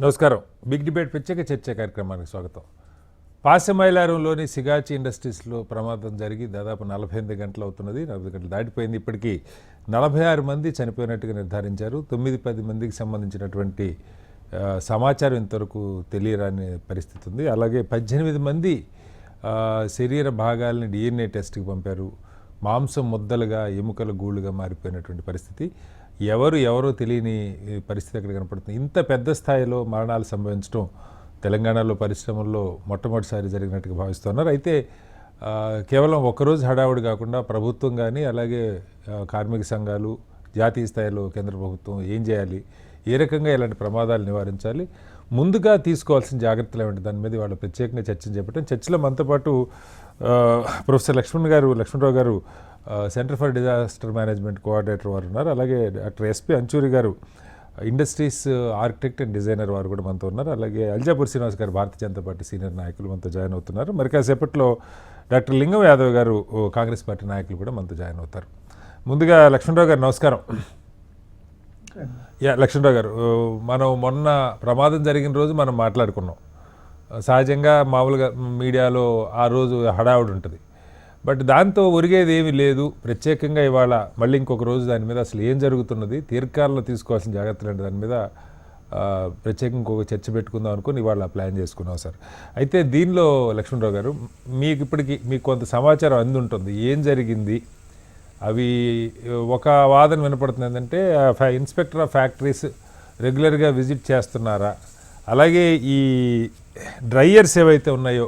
నమస్కారం. Big debate ప్రత్యేక చర్చ కార్యక్రమానికి స్వాగతం. పాసెమైలారంలోని సిగాచి ఇండస్ట్రీస్లో ప్రమాదం జరిగి దాదాపు 48 గంటలు అవుతున్నది. 40 గంటలు దాటిపోయింది. ఇప్పటికీ 46 మంది చనిపోయినట్టుగా నిర్ధారించారు. 9-10 మందికి సంబంధించినటువంటి సమాచారం ఇంతవరకు తెలియరాని పరిస్థితి ఉంది. అలాగే 18 మంది శరీర భాగాలని DNA టెస్ట్కి పంపారు. మాంసం ముద్దలుగా, ఎముకల గూళ్ళుగా మారిపోయినటువంటి పరిస్థితి. ఎవరో తెలియని పరిస్థితి అక్కడ కనపడుతుంది. ఇంత పెద్ద స్థాయిలో మరణాలు సంభవించడం తెలంగాణలో పరిశ్రమల్లో మొట్టమొదటిసారి జరిగినట్టుగా భావిస్తున్నారు. అయితే కేవలం ఒకరోజు హడావుడి కాకుండా ప్రభుత్వం కానీ అలాగే కార్మిక సంఘాలు, జాతీయ స్థాయిలో కేంద్ర ప్రభుత్వం ఏం చేయాలి, ఏ రకంగా ఇలాంటి ప్రమాదాలు నివారించాలి, ముందుగా తీసుకోవాల్సిన జాగ్రత్తలు ఏమిటి, దాని మీద వాళ్ళు ప్రత్యేకంగా చర్చను చేపట్టాం. చర్చలో మనతో పాటు ప్రొఫెసర్ లక్ష్మణరావు గారు centre for disaster management coordinator వారు ఉన్నారు. అలాగే డాక్టర్ ఎస్పి అంచూరి గారు ఇండస్ట్రీస్ ఆర్కిటెక్ట్ అండ్ డిజైనర్ వారు కూడా మనతో ఉన్నారు. అలాగే అల్జాపూర్ శ్రీనివాస్ గారు భారతీయ జనతా పార్టీ సీనియర్ నాయకులు మనతో జాయిన్ అవుతున్నారు. మరి కాసేపట్లో డాక్టర్ లింగం యాదవ్ గారు కాంగ్రెస్ పార్టీ నాయకులు కూడా మనతో జాయిన్ అవుతారు. ముందుగా లక్ష్మణరావు గారు నమస్కారం. లక్ష్మణరావు గారు, మనం మొన్న ప్రమాదం జరిగిన రోజు మనం మాట్లాడుకున్నాం. సహజంగా మామూలుగా మీడియాలో ఆ రోజు హడావుడి ఉంటుంది, బట్ దాంతో ఒరిగేది ఏమీ లేదు. ప్రత్యేకంగా ఇవాళ మళ్ళీ ఇంకొక రోజు దాని మీద అసలు ఏం జరుగుతున్నది, దీర్ఘకాలంలో తీసుకోవాల్సిన జాగ్రత్తలు అంటే దాని మీద ప్రత్యేకంగా ఇంకొక చర్చ పెట్టుకుందాం అనుకుని ఇవాళ ప్లాన్ చేసుకున్నాం సార్. అయితే దీనిలో లక్ష్మణరావు గారు, మీకు కొంత సమాచారం అంది ఉంటుంది, ఏం జరిగింది. అవి ఒక వాదన వినపడుతుంది ఏంటంటే ఇన్స్పెక్టర్ ఆఫ్ ఫ్యాక్టరీస్ రెగ్యులర్గా విజిట్ చేస్తున్నారా, అలాగే ఈ డ్రైయర్స్ ఏవైతే ఉన్నాయో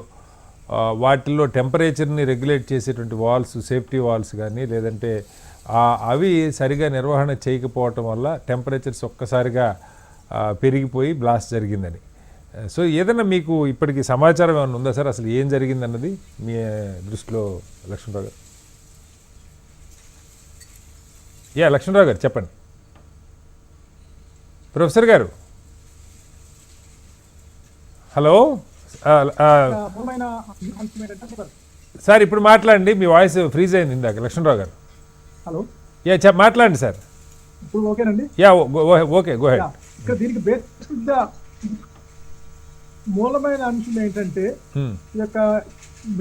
వాటిల్లో టెంపరేచర్ని రెగ్యులేట్ చేసేటువంటి వాల్స్, సేఫ్టీ వాల్స్ కానీ లేదంటే అవి సరిగా నిర్వహణ చేయకపోవటం వల్ల టెంపరేచర్స్ ఒక్కసారిగా పెరిగిపోయి బ్లాస్ట్ జరిగిందని. సో ఏదైనా మీకు ఇప్పటికి సమాచారం ఏమైనా ఉందా సార్, అసలు ఏం జరిగిందన్నది మీ దృష్టిలో లక్ష్మణరావు గారు? లక్ష్మణరావు గారు చెప్పండి. ప్రొఫెసర్ గారు హలో సార్, ఇప్పుడు మాట్లాడండి. మీ వాయిస్ ఫ్రీజ్ అయింది ఇందాక. లక్ష్మణరావు గారు హలో, మాట్లాడండి సార్. ఇప్పుడు ఓకేనండి? Okay, go head. ఇక్కడ దీనికి బేసిక్ గా మూలమైన అంశం ఏంటంటే ఈ యొక్క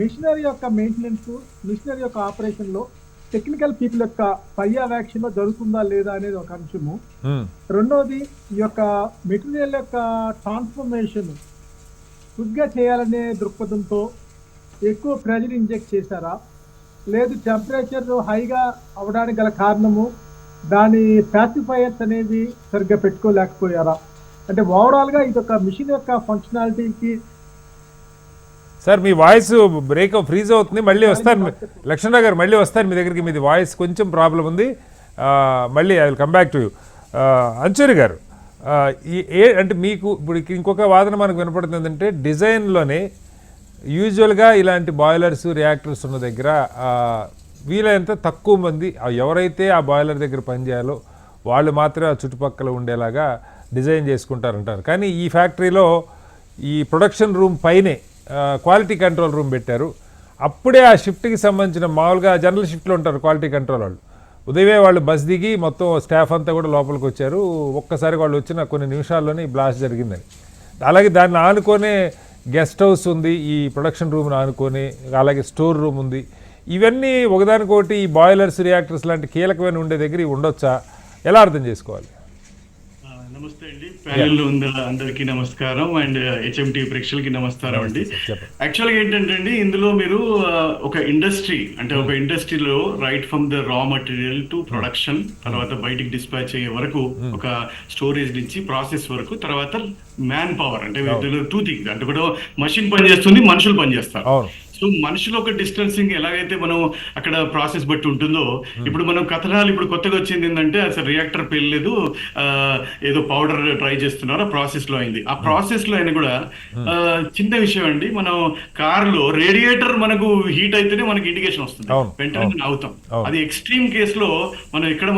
మిషనరీ యొక్క మెయింటెనెన్స్, మిషనరీ యొక్క ఆపరేషన్ లో టెక్నికల్ పీపుల్ యొక్క పర్యవేక్షణ జరుగుతుందా లేదా అనేది ఒక అంశము. రెండోది ఈ యొక్క మెటీరియల్ యొక్క ట్రాన్స్ఫర్మేషన్ గుడ్గా చేయాలనే దృక్పథంతో ఎక్కువ ప్రెజర్ ఇంజెక్ట్ చేశారా, లేదు టెంపరేచర్ హైగా అవడానికి గల కారణము దాని ప్యాసిఫైయర్స్ అనేవి సరిగ్గా పెట్టుకోలేకపోయారా, అంటే ఓవరాల్గా ఇది ఒక మిషన్ యొక్క ఫంక్షనాలిటీకి. సార్ మీ వాయిస్ బ్రేక్ ఫ్రీజ్ అవుతుంది, మళ్ళీ వస్తాను. లక్ష్మణరావు గారు మళ్ళీ వస్తాను మీ దగ్గరికి. మీది వాయిస్ కొంచెం ప్రాబ్లం ఉంది, మళ్ళీ I will come back to you. Anchuri garu, అంటే మీకు ఇప్పుడు ఇంకొక వాదన మనకు వినపడుతుంది ఏంటంటే డిజైన్లోనే యూజువల్గా ఇలాంటి బాయిలర్స్, రియాక్టర్స్ ఉన్న దగ్గర వీలైనంత తక్కువ మంది ఎవరైతే ఆ బాయిలర్ దగ్గర పనిచేయాలో వాళ్ళు మాత్రమే ఆ చుట్టుపక్కల ఉండేలాగా డిజైన్ చేసుకుంటారంటారు. కానీ ఈ ఫ్యాక్టరీలో ఈ ప్రొడక్షన్ రూమ్ పైనే క్వాలిటీ కంట్రోల్ రూమ్ పెట్టారు. అప్పుడే ఆ షిఫ్ట్కి సంబంధించిన మామూలుగా జనరల్ షిఫ్ట్లో ఉంటారు క్వాలిటీ కంట్రోల్ వాళ్ళు. ఉదయమే వాళ్ళు బస్ దిగి మొత్తం స్టాఫ్ అంతా కూడా లోపలికి వచ్చారు. ఒక్కసారి వాళ్ళు వచ్చిన కొన్ని నిమిషాల్లోనే బ్లాస్ట్ జరిగిందని. అలాగే దాన్ని ఆనుకొనే గెస్ట్ హౌస్ ఉంది, ఈ ప్రొడక్షన్ రూమ్ని ఆనుకొని, అలాగే స్టోర్ రూమ్ ఉంది. ఇవన్నీ ఒకదానికొకటి ఈ బాయిలర్స్, రియాక్టర్స్ లాంటి కీలకమైన ఉండే దగ్గర ఇవి ఉండొచ్చా, ఎలా అర్థం చేసుకోవాలి? నమస్తే అండి, ప్యానెల్ ఉన్న అందరికీ నమస్కారం అండ్ హెచ్ఎంటీ ప్రేక్షకులకి నమస్కారం అండి. యాక్చువల్గా ఏంటంటే అండి, ఇందులో మీరు ఒక ఇండస్ట్రీ అంటే ఒక ఇండస్ట్రీలో right from the raw material to production, తర్వాత బయటికి డిస్పాచ్ అయ్యే వరకు, ఒక స్టోరేజ్ నుంచి ప్రాసెస్ వరకు, తర్వాత మ్యాన్ పవర్ అంటే 2 థింగ్స్, అంటే కూడా మషిన్ పనిచేస్తుంది, మనుషులు పనిచేస్తారు. సో మనుషులు ఒక డిస్టెన్సింగ్ ఎలాగైతే మనం అక్కడ ప్రాసెస్ బట్టి ఉంటుందో, ఇప్పుడు మనం కథనాలు ఇప్పుడు కొత్తగా వచ్చింది ఏంటంటే అసలు రియాక్టర్ పెళ్ళలేదు, ఏదో పౌడర్ ట్రై చేస్తున్నారు, ఆ ప్రాసెస్ లో అయింది. ఆ ప్రాసెస్ లో అయినా కూడా చిన్న విషయం అండి, మనం కారులో రేడియేటర్ మనకు హీట్ అయితేనే మనకి ఇండికేషన్ వస్తుంది, వెంటనే అవుతాం. అది ఎక్స్ట్రీమ్ కేసులో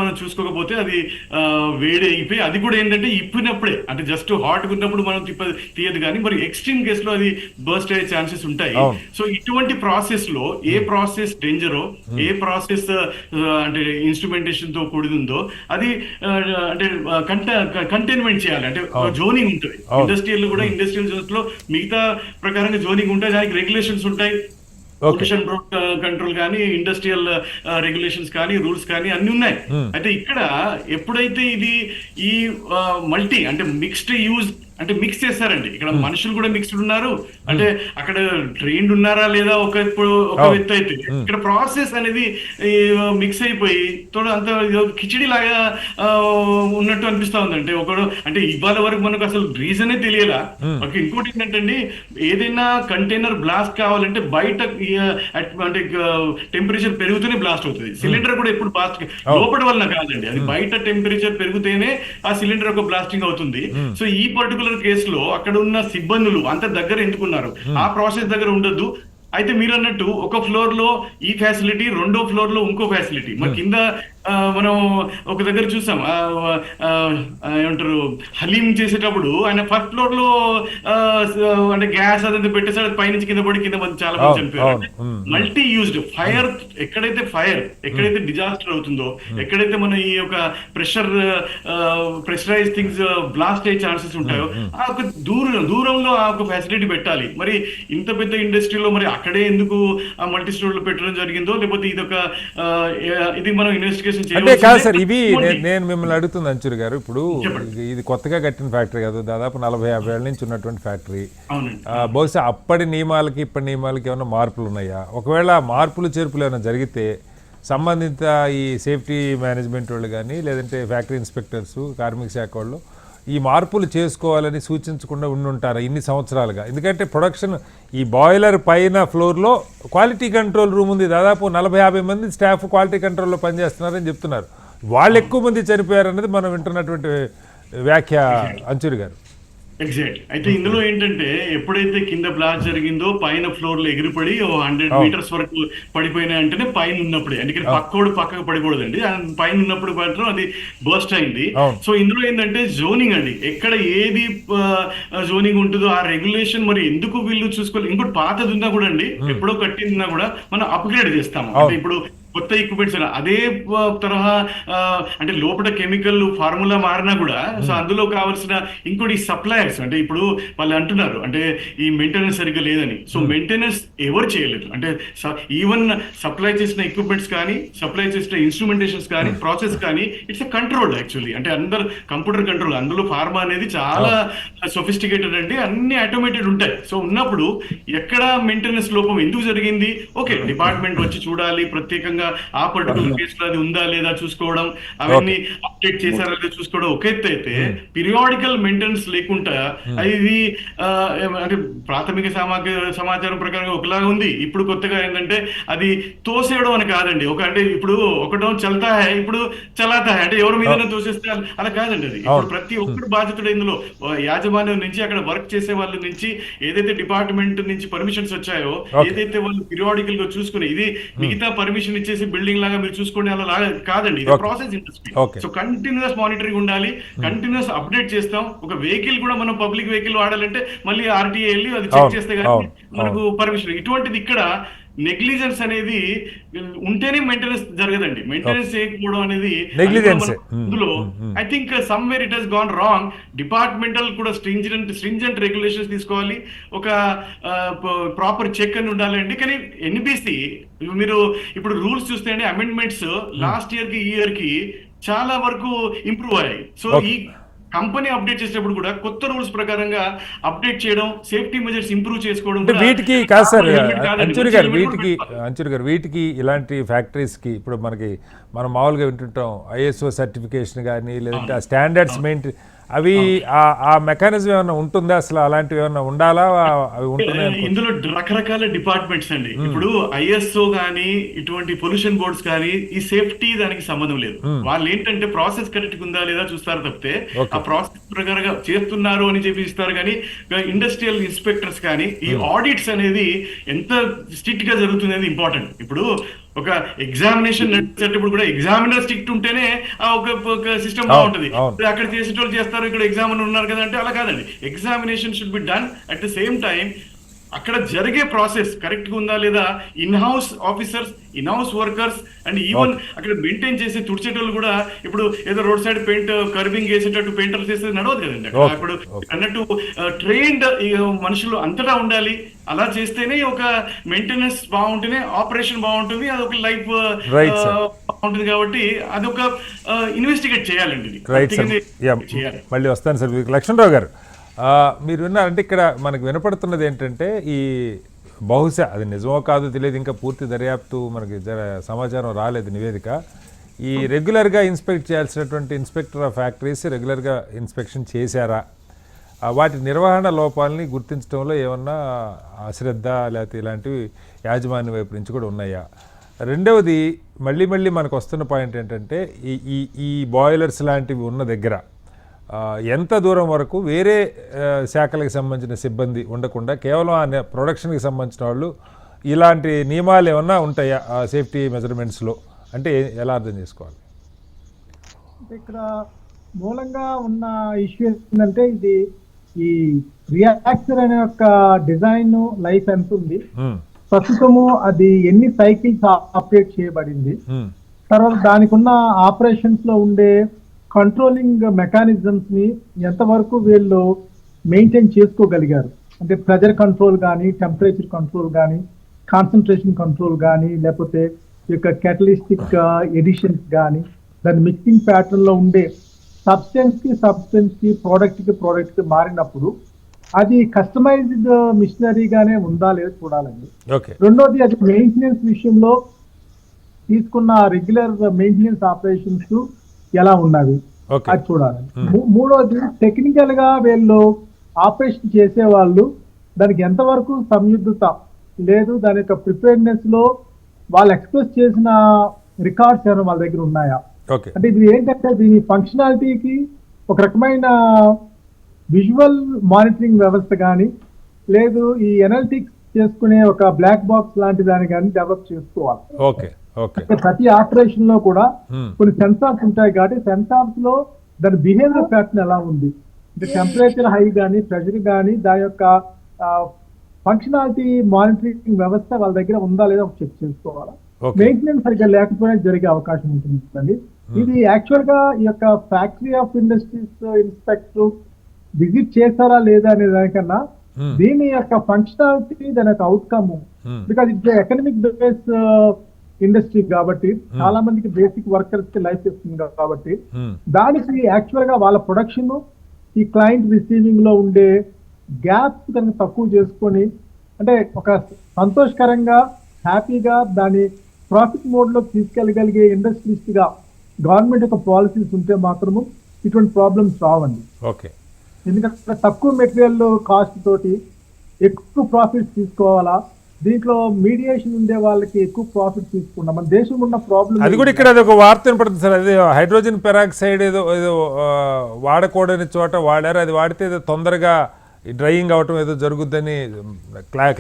మనం చూసుకోకపోతే అది వేడి అయిపోయి, అది కూడా ఏంటంటే ఇప్పినప్పుడే, అంటే జస్ట్ హాట్ ఉన్నప్పుడు మనం తీయదు, కానీ మరి ఎక్స్ట్రీమ్ కేసులో అది బర్స్ట్ అయ్యే ఛాన్సెస్ ఉంటాయి. సో ఇటువంటి ఇటువంటి ప్రాసెస్ లో ఏ ప్రాసెస్ డేంజరో, ఏ ప్రాసెస్ అంటే ఇన్స్ట్రుమెంటేషన్ తో కూడిందో అది అంటే కంటైన్మెంట్ చేయాలి. అంటే జోనింగ్ ఉంటుంది ఇండస్ట్రియల్ కూడా, ఇండస్ట్రియల్ జోన్స్ లో మిగతా ప్రకారంగా జోనింగ్ ఉంటాయి, దానికి రెగ్యులేషన్స్ ఉంటాయి. పొల్యూషన్ కంట్రోల్ కానీ, ఇండస్ట్రియల్ రెగ్యులేషన్స్ కానీ, రూల్స్ కానీ అన్ని ఉన్నాయి. అయితే ఇక్కడ ఎప్పుడైతే ఇది ఈ మల్టీ అంటే మిక్స్డ్ యూజ్ అంటే మిక్స్ చేస్తారండి, ఇక్కడ మనుషులు కూడా మిక్స్డ్ ఉన్నారు, అంటే అక్కడ ట్రైన్డ్ ఉన్నారా లేదా ఒక వ్యక్తి అయితే, ఇక్కడ ప్రాసెస్ అనేది మిక్స్ అయిపోయి అంత కిచిడి లాగా ఉన్నట్టు అనిపిస్తా ఉంది. అంటే ఒకడు అంటే ఇవాళ వరకు మనకు అసలు రీజనే తెలియలా. ఇంకోటి ఏంటంటే ఏదైనా కంటైనర్ బ్లాస్ట్ కావాలంటే బయట అంటే టెంపరేచర్ పెరుగుతూనే బ్లాస్ట్ అవుతుంది. సిలిండర్ కూడా ఎప్పుడు బ్లాస్ట్ లోపల వల్ల కాదండి, అది బయట టెంపరేచర్ పెరిగితేనే ఆ సిలిండర్ ఒక బ్లాస్టింగ్ అవుతుంది. సో ఈ పర్టికులర్ కేసులో అక్కడ ఉన్న సిబ్బందులు అంత దగ్గర ఎందుకున్నారు, ఆ ప్రాసెస్ దగ్గర ఉండొద్దు. అయితే మీరు అన్నట్టు ఒక ఫ్లోర్ లో ఈ ఫెసిలిటీ, రెండో ఫ్లోర్ లో ఇంకో ఫెసిలిటీ. మన కింద మనం ఒక దగ్గర చూసాం, ఏమంటారు హలీం చేసేటప్పుడు ఆయన ఫస్ట్ ఫ్లోర్ లో అంటే గ్యాస్ అదంతా పెట్టేసాడు, పైనుంచి కింద పడి కింద మంది చాలా మంది చనిపోయారు. మల్టీ యూజ్డ్ ఫైర్, ఎక్కడైతే డిజాస్టర్ అవుతుందో, ఎక్కడైతే మన ఈ యొక్క ప్రెషరైజ్ థింగ్స్ బ్లాస్ట్ అయ్యే ఛాన్సెస్ ఉంటాయో ఆ ఒక దూరంలో ఆ ఒక ఫెసిలిటీ పెట్టాలి. మరి ఇంత పెద్ద ఇండస్ట్రీలో మరి అక్కడే ఎందుకు ఆ మల్టీ స్టోర్ లో పెట్టడం జరిగిందో, లేకపోతే ఇది మనం ఇన్వెస్టిగేషన్ అంటే కాదు సార్, ఇవి నేను మిమ్మల్ని అడుగుతుంది అంచూరి గారు. ఇప్పుడు ఇది కొత్తగా కట్టిన ఫ్యాక్టరీ కాదు, దాదాపు 40-50 ఏళ్ళ నుంచి ఉన్నటువంటి ఫ్యాక్టరీ. బహుశా అప్పటి నియమాలకి ఇప్పటి నియమాలకి ఏమైనా మార్పులు ఉన్నాయా? ఒకవేళ మార్పులు చేర్పులు ఏమైనా జరిగితే సంబంధిత ఈ సేఫ్టీ మేనేజ్మెంట్ వాళ్ళు కానీ, లేదంటే ఫ్యాక్టరీ ఇన్స్పెక్టర్స్, కార్మిక శాఖ వాళ్ళు ఈ మార్పులు చేసుకోవాలని సూచించకుండా ఉండుంటారా ఇన్ని సంవత్సరాలుగా? ఎందుకంటే ప్రొడక్షన్ ఈ బాయిలర్ పైన ఫ్లోర్లో క్వాలిటీ కంట్రోల్ రూమ్ ఉంది, దాదాపు 40-50 మంది స్టాఫ్ క్వాలిటీ కంట్రోల్లో పనిచేస్తున్నారని చెప్తున్నారు. వాళ్ళు ఎక్కువ మంది చనిపోయారన్నది మనం వింటున్నటువంటి వ్యాఖ్య అంచూరి గారు. ఎగ్జాక్ట్. అయితే ఇందులో ఏంటంటే ఎప్పుడైతే కింద బ్లాస్ట్ జరిగిందో పైన ఫ్లోర్ లో ఎగిరిపడి 100 మీటర్స్ వరకు పడిపోయినాయి అంటేనే పైన ఉన్నప్పుడే, ఎందుకంటే పక్కకు పడికూడదండి, పైన ఉన్నప్పుడు మాత్రం అది బర్స్ట్ అయింది. సో ఇందులో ఏంటంటే జోనింగ్ అండి, ఎక్కడ ఏది జోనింగ్ ఉంటుందో ఆ రెగ్యులేషన్ మరి ఎందుకు వీళ్ళు చూసుకోవాలి. ఇంకోటి పాతది ఉన్నా కూడా అండి, ఎప్పుడో కట్టిందిన్నా కూడా మనం అప్గ్రేడ్ చేస్తాము. అంటే ఇప్పుడు కొత్త ఎక్విప్మెంట్స్ అదే తరహా అంటే లోపల కెమికల్ ఫార్ములా మారినా కూడా సో అందులో కావాల్సిన ఇంకోటి సప్లయర్స్, అంటే ఇప్పుడు వాళ్ళు అంటున్నారు అంటే ఈ మెయింటెనెన్స్ సరిగ్గా లేదని. సో మెయింటెనెన్స్ ఎవరు చేయలేదు, అంటే ఈవెన్ సప్లై చేసిన ఎక్విప్మెంట్స్ కానీ, సప్లై చేసిన ఇన్స్ట్రుమెంటేషన్స్ కానీ, ప్రాసెస్ కానీ ఇట్స్ ఎ కంట్రోల్ యాక్చువల్లీ. అంటే అందరు కంప్యూటర్ కంట్రోల్, అందులో ఫార్మా అనేది చాలా సొఫిస్టికేటెడ్ అండి, అన్ని ఆటోమేటెడ్ ఉంటాయి. సో ఉన్నప్పుడు ఎక్కడ మెయింటెనెన్స్ లోపం ఎందుకు జరిగింది, ఓకే డిపార్ట్మెంట్ వచ్చి చూడాలి, ప్రత్యేకంగా ఆ పర్టికులర్ కేసులో అది ఉందా లేదా చూసుకోవడం, అవన్నీ అప్డేట్ చేశారా లేదా చూసుకోవడం ఒక ఎత్తు అయితే, పీరియాడికల్ మెయింటెనెన్స్ లేకుండా ఇది అంటే ప్రాథమిక సమాచారం ప్రకారంగా ఒకలాగా ఉంది. ఇప్పుడు కొత్తగా ఏంటంటే అది తోసేయడం అని కాదండి, అంటే ఇప్పుడు ఒకటో చల్తా హై, ఇప్పుడు చలాతా హై, అంటే ఎవరి మీద తోసేస్తే అలా కాదండి. అది ఇప్పుడు ప్రతి ఒక్కరు బాధ్యత ఇందులో, యాజమాన్యం నుంచి అక్కడ వర్క్ చేసే వాళ్ళ నుంచి, ఏదైతే డిపార్ట్మెంట్ నుంచి పర్మిషన్స్ వచ్చాయో, ఏదైతే వాళ్ళు పీరియాడికల్ గా చూసుకుని ఇది మిగతా పర్మిషన్ ఇచ్చేసి బిల్డింగ్ లాగా మీరు చూసుకోండి అలా కాదండి, ఇది process industry. So continuous monitoring ఉండాలి, కంటిన్యూస్ అప్డేట్ చేస్తాం. ఒక వెహికల్ కూడా మనం పబ్లిక్ వెహికల్ వాడాలంటే మళ్ళీ ఆర్టీఏ వెళ్ళి అది చెక్ చేస్తే కానీ మనకు పర్మిషన్. ఇటువంటిది ఇక్కడ నెగ్లిజెన్స్ అనేది ఉంటేనే మెయింటెనెన్స్ జరగదండి. మెయింటెనెన్స్ చేయకపోవడం అనేది ఇందులో I think somewhere it has gone wrong. Departmental కూడా స్ట్రింజెంట్ రెగ్యులేషన్స్ తీసుకోవాలి, ఒక ప్రాపర్ చెక్ అని ఉండాలి అండి. కానీ ఎన్బిసి మీరు ఇప్పుడు రూల్స్ చూస్తే అండి, అమెండ్మెంట్స్ లాస్ట్ ఇయర్ కి ఈ ఇయర్ కి చాలా వరకు ఇంప్రూవ్ అయ్యాయి. సో ఈ కంపెనీ అప్డేట్ చేసేటప్పుడు కూడా కొత్త రూల్స్ ప్రకారంగా అప్డేట్ చేయడం, సేఫ్టీ మెజర్స్ ఇంప్రూవ్ చేసుకోవడం. వీటికి కాదు సార్ అంచూరి గారు, వీటికి ఇలాంటి ఫ్యాక్టరీస్కి ఇప్పుడు మనం మామూలుగా వింటుంటాం ISO సర్టిఫికేషన్ కానీ, లేదంటే ఆ స్టాండర్డ్స్ మెయింటైన్, అవి ఆ మెకానిజం ఏమైనా ఉంటుందా అసలు? అలాంటివి ఏమైనా ఉండాలా? అవి ఉంటున్నాయి. ఇందులో రకరకాల డిపార్ట్మెంట్స్ అండి. ఇప్పుడు ISO కానీ, ఇటువంటి పొల్యూషన్ బోర్డ్స్ కానీ, ఈ సేఫ్టీ దానికి సంబంధం లేదు. వాళ్ళు ఏంటంటే ప్రాసెస్ కరెక్ట్ ఉందా లేదా చూస్తారు తప్పితే ఆ ప్రాసెస్ ప్రకారంగా చేస్తున్నారు అని చెప్పి ఇస్తారు. కానీ ఇండస్ట్రియల్ ఇన్స్పెక్టర్స్ కానీ ఈ ఆడిట్స్ అనేది ఎంత స్ట్రిక్ట్ గా జరుగుతుంది అనేది ఇంపార్టెంట్. ఇప్పుడు ఒక ఎగ్జామినేషన్ నడిచేటప్పుడు కూడా ఎగ్జామినర్ స్ట్రిక్ట్ ఉంటేనే ఒక సిస్టమ్ బాగుంటుంది. అక్కడ చేసేటోళ్ళు చేస్తారు, ఇక్కడ ఎగ్జామినర్ ఉన్నారు కదా అంటే అలా కాదండి. Examination should be done at the same time అక్కడ జరిగే ప్రాసెస్ కరెక్ట్ గా ఉందా లేదా, in house officers, in house workers and even అక్కడ మెయింటైన్ చేసే తుడిచేటోళ్ళు కూడా ఇప్పుడు ఏదో రోడ్ సైడ్ పెయింట్ కర్బింగ్ వేసేటట్టు పెయింటర్స్ చేసేది నడవదు కదండి అక్కడ. ఇప్పుడు అన్నట్టు ట్రైన్డ్ మనుషులు అంతటా ఉండాలి. అలా చేస్తేనే ఒక మెయింటెనెన్స్ బాగుంటేనే ఆపరేషన్ బాగుంటుంది, అది ఒక లైఫ్ బాగుంటుంది. కాబట్టి అది ఒక ఇన్వెస్టిగేట్ చేయాలండి ఇది. చేయాలి. మళ్ళీ వస్తాను సార్. లక్ష్మణరావు గారు, మీరు విన్నారంటే ఇక్కడ మనకు వినపడుతున్నది ఏంటంటే, ఈ బహుశా అది నిజమో కాదో తెలియదు, ఇంకా పూర్తి దర్యాప్తు మనకి సమాచారం రాలేదు, నివేదిక. ఈ రెగ్యులర్గా ఇన్స్పెక్ట్ చేయాల్సినటువంటి ఇన్స్పెక్టర్ ఆఫ్ ఫ్యాక్టరీస్ రెగ్యులర్గా ఇన్స్పెక్షన్ చేశారా, వాటి నిర్వహణ లోపాలని గుర్తించడంలో ఏమన్నా అశ్రద్ధ లేకపోతే ఇలాంటివి యాజమాన్యం వైపు నుంచి కూడా ఉన్నాయా? రెండవది, మళ్ళీ మనకు వస్తున్న పాయింట్ ఏంటంటే, ఈ బాయిలర్స్ లాంటివి ఉన్న దగ్గర ఎంత దూరం వరకు వేరే శాఖలకు సంబంధించిన సిబ్బంది ఉండకుండా కేవలం ఆ ప్రొడక్షన్కి సంబంధించిన వాళ్ళు, ఇలాంటి నియమాలు ఏమన్నా ఉంటాయా సేఫ్టీ మెజర్మెంట్స్లో? అంటే ఎలా అర్థం చేసుకోవాలి? ఇక్కడ మూలంగా ఉన్న ఇష్యూ ఏంటంటే, ఇది ఈ రియాక్టర్ అనే యొక్క డిజైన్ లైఫ్ ఎంత ఉంది, ప్రస్తుతము అది ఎన్ని సైకిల్స్ ఆపరేట్ చేయబడింది, తర్వాత దానికి ఉన్న ఆపరేషన్స్ లో ఉండే కంట్రోలింగ్ మెకానిజమ్స్ ని ఎంతవరకు వీళ్ళు మెయింటైన్ చేసుకోగలిగారు. అంటే ప్రెజర్ కంట్రోల్ కానీ, టెంపరేచర్ కంట్రోల్ కానీ, కాన్సన్ట్రేషన్ కంట్రోల్ కానీ, లేకపోతే ఈ యొక్క కెటలిస్టిక్ ఎడిషన్స్ కానీ, దాని మిక్సింగ్ ప్యాటర్న్ లో ఉండే సబ్స్టెన్స్ కి ప్రోడక్ట్ కి మారినప్పుడు అది కస్టమైజ్డ్ మిషనరీగానే ఉందా లేదా చూడాలండి. రెండోది, అది మెయింటెనెన్స్ విషయంలో తీసుకున్న రెగ్యులర్ మెయింటెనెన్స్ ఆపరేషన్స్ ఎలా ఉన్నవి అది చూడాలి. మూడోది, టెక్నికల్ గా వీళ్ళు ఆపరేషన్ చేసే వాళ్ళు దానికి ఎంతవరకు సంయుద్ధత లేదు, దాని యొక్క ప్రిపేర్నెస్ లో వాళ్ళు ఎక్స్ప్రెస్ చేసిన రికార్డ్స్ ఏమైనా వాళ్ళ దగ్గర ఉన్నాయా. అంటే ఇది ఏంటంటే, దీని ఫంక్షనాలిటీకి ఒక రకమైన విజువల్ మానిటరింగ్ వ్యవస్థ కానీ, లేదు ఈ ఎనలిటిక్స్ చేసుకునే ఒక బ్లాక్ బాక్స్ లాంటి దాన్ని కానీ డెవలప్ చేసుకోవాలి. ప్రతి ఆపరేషన్ లో కూడా కొన్ని సెన్సార్స్ ఉంటాయి కాబట్టి సెన్సార్స్ లో దాని బిహేవియర్ ప్యాటర్న్ ఎలా ఉంది, అంటే టెంపరేచర్ హై కానీ, ప్రెషర్ కానీ, దాని యొక్క ఫంక్షనాలిటీ మానిటరింగ్ వ్యవస్థ వాళ్ళ దగ్గర ఉందా లేదా చెక్ చేసుకోవాలా. మెయింటెనెన్స్ సరిగ్గా లేకపోయినా జరిగే అవకాశం ఉంటుందండి. ఇది యాక్చువల్ గా ఈ యొక్క factory of industries inspector visit చేస్తారా లేదా అనే దానికన్నా దీని యొక్క ఫంక్షనాలిటీ, దాని యొక్క outcome, because it's economic base industry కాబట్టి చాలా మందికి బేసిక్ వర్కర్స్ కి లైఫ్ ఇస్తుంది కాబట్టి దానికి యాక్చువల్ గా వాళ్ళ ప్రొడక్షన్ ఈ క్లయింట్ రిసీవింగ్ లో ఉండే గ్యాప్స్ కనుక తక్కువ చేసుకొని, అంటే ఒక సంతోషకరంగా హ్యాపీగా దాని ప్రాఫిట్ మోడ్ లో తీసుకెళ్ళగలిగే ఇండస్ట్రీస్ గా గవర్నమెంట్ యొక్క పాలసీస్ ఉంటే మాత్రము ఇటువంటి ప్రాబ్లమ్స్ రావండి. ఎందుకంటే తక్కువ మెటీరియల్ కాస్ట్ తోటి ఎక్కువ ప్రాఫిట్స్ తీసుకోవాలా, దీంట్లో మీడియేషన్ ఉండే వాళ్ళకి ఎక్కువ ప్రాఫిట్ తీసుకున్నాం. మన దేశం ఉన్న ప్రాబ్లం అది కూడా ఇక్కడ ఒక వార్త వినపడుతుంది సార్. అదే హైడ్రోజన్ పెరాక్సైడ్ ఏదో వాడకూడని చోట వాడారు, అది వాడితే ఏదో తొందరగా డ్రైయింగ్ అవటం ఏదో జరుగుద్దని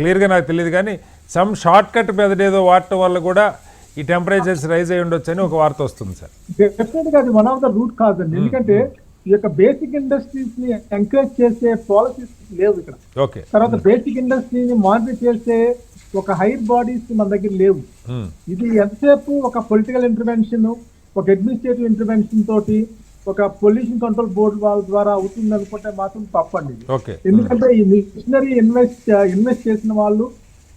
క్లియర్గా నాకు తెలియదు, కానీ సమ్ షార్ట్ కట్ మెథడ్ ఏదో వాడటం వల్ల కూడా ఈ టెంపరేచర్స్ రైజ్ అయ్యి ఉండొచ్చు అని ఒక వార్త వస్తుంది సార్. డెఫినెట్ గా అది one of the root cause అండి. ఎందుకంటే ఈ యొక్క బేసిక్ ఇండస్ట్రీస్ ని ఎంకరేజ్ చేసే పాలసీస్ లేవు ఇక్కడ. తర్వాత బేసిక్ ఇండస్ట్రీని మానిటర్ చేసే ఒక హైర్ బాడీస్ మన దగ్గర లేవు. ఇది ఎంతసేపు ఒక పొలిటికల్ ఇంటర్వెన్షన్, ఒక అడ్మినిస్ట్రేటివ్ ఇంటర్వెన్షన్ తోటి, ఒక పొల్యూషన్ కంట్రోల్ బోర్డు వాళ్ళ ద్వారా అవుతుంది అనుకుంటే మాత్రం తప్పండి. ఎందుకంటే ఈ మిషనరీ ఇన్వెస్ట్ చేసిన వాళ్ళు,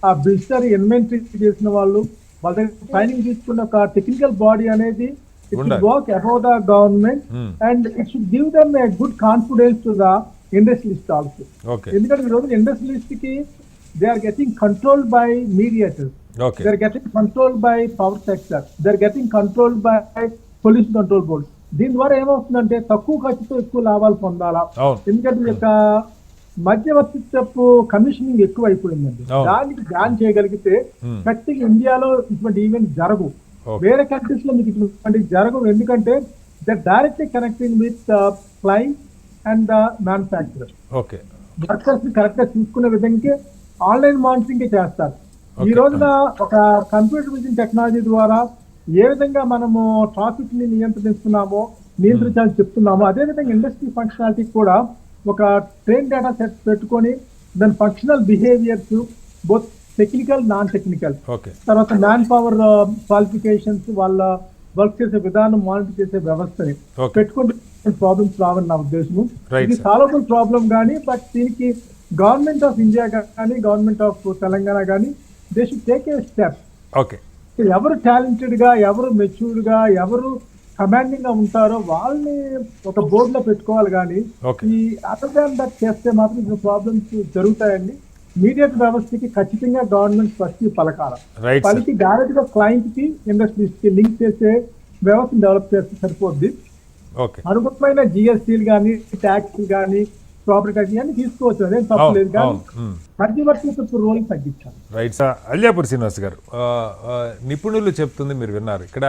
ఆ మిషనరీ ఇన్వెంటరీ చేసిన వాళ్ళు, వాళ్ళ దగ్గర ట్రైనింగ్ తీసుకున్న ఒక టెక్నికల్ బాడీ అనేది it should work above the government and it should give them a good confidence to the industrialist also. ఎందుకంటే ఈ రోజు ఇండస్ట్రియలిస్ట్ కి they are getting controlled by mediators, they are getting controlled by power sector, they are getting controlled by pollution control board. దీని ద్వారా ఏమవుతుందంటే తక్కువ ఖర్చుతో ఎక్కువ లాభాలు పొందాలా, ఎందుకంటే ఈ యొక్క మధ్యవర్తిత్వపు కమిషనింగ్ ఎక్కువ అయిపోయిందండి. దానికి బ్యాన్ చేయగలిగితే ఖచ్చితంగా ఇండియాలో ఇటువంటి ఈవెంట్ జరగవు, వేరే కంట్రీస్ లో మీకు ఇటువంటి జరగవు. ఎందుకంటే that directly connecting with client and the manufacturer. Workers ని కరెక్ట్ గా చూసుకునే విధంగా ఆన్లైన్ మానిటరింగ్ చేస్తారు. ఈ రోజున ఒక కంప్యూటర్ విజన్ టెక్నాలజీ ద్వారా ఏ విధంగా మనము ట్రాఫిక్ ని నియంత్రించాలని చెప్తున్నామో, అదే విధంగా ఇండస్ట్రీ ఫంక్షనాలిటీ కూడా ఒక ట్రైన్ డేటా సెట్ పెట్టుకొని దాని functional behaviours both technical non technical, okay తర్వాత మ్యాన్ పవర్ క్వాలిఫికేషన్స్, వాళ్ళ వర్క్ చేసే విధానం, మానిటర్ చేసే వ్యవస్థని Okay. పెట్టుకుంటే ప్రాబ్లమ్స్ రావని నా ఉద్దేశము. Right, ఇది sir. సాల్వబుల్ ప్రాబ్లం కానీ, బట్ దీనికి గవర్నమెంట్ ఆఫ్ ఇండియా కానీ గవర్నమెంట్ ఆఫ్ తెలంగాణ కానీ they should take a step. Okay ఎవరు టాలెంటెడ్ గా, ఎవరు మెచ్యూర్డ్ గా, ఎవరు కమాండింగ్ గా ఉంటారో వాళ్ళని ఒక బోర్డు లో పెట్టుకోవాలి కానీ Okay. ఈ అదర్ దాన్ దట్ చేస్తే మాత్రం ఇప్పుడు ప్రాబ్లమ్స్ జరుగుతాయండి. మీడియట్ వ్యవస్థకి ఖచ్చితంగా గవర్నమెంట్ ఫస్ట్ పలకాల, రైట్ సార్. పలికి డైరెక్ట్ గా క్లయింట్ కి ఇండస్ట్రీస్ కి లింక్ చేసే వ్యవస్థను డెవలప్ చేస్తే సరిపోద్ది. ఓకే అనుకూలమైన జిఎస్టీలు కానీ, ట్యాక్స్ కానీ, ప్రాపర్టీ ట్యాక్స్ కానీ తీసుకోవచ్చు, అదేం తప్పలేదు. కానీ మధ్యవర్తి రోల్ తగ్గించాలి. Right sir. అల్యాపూర్ శ్రీనివాస్ గారు, నిపుణులు చెప్తుంది మీరు విన్నారు. ఇక్కడ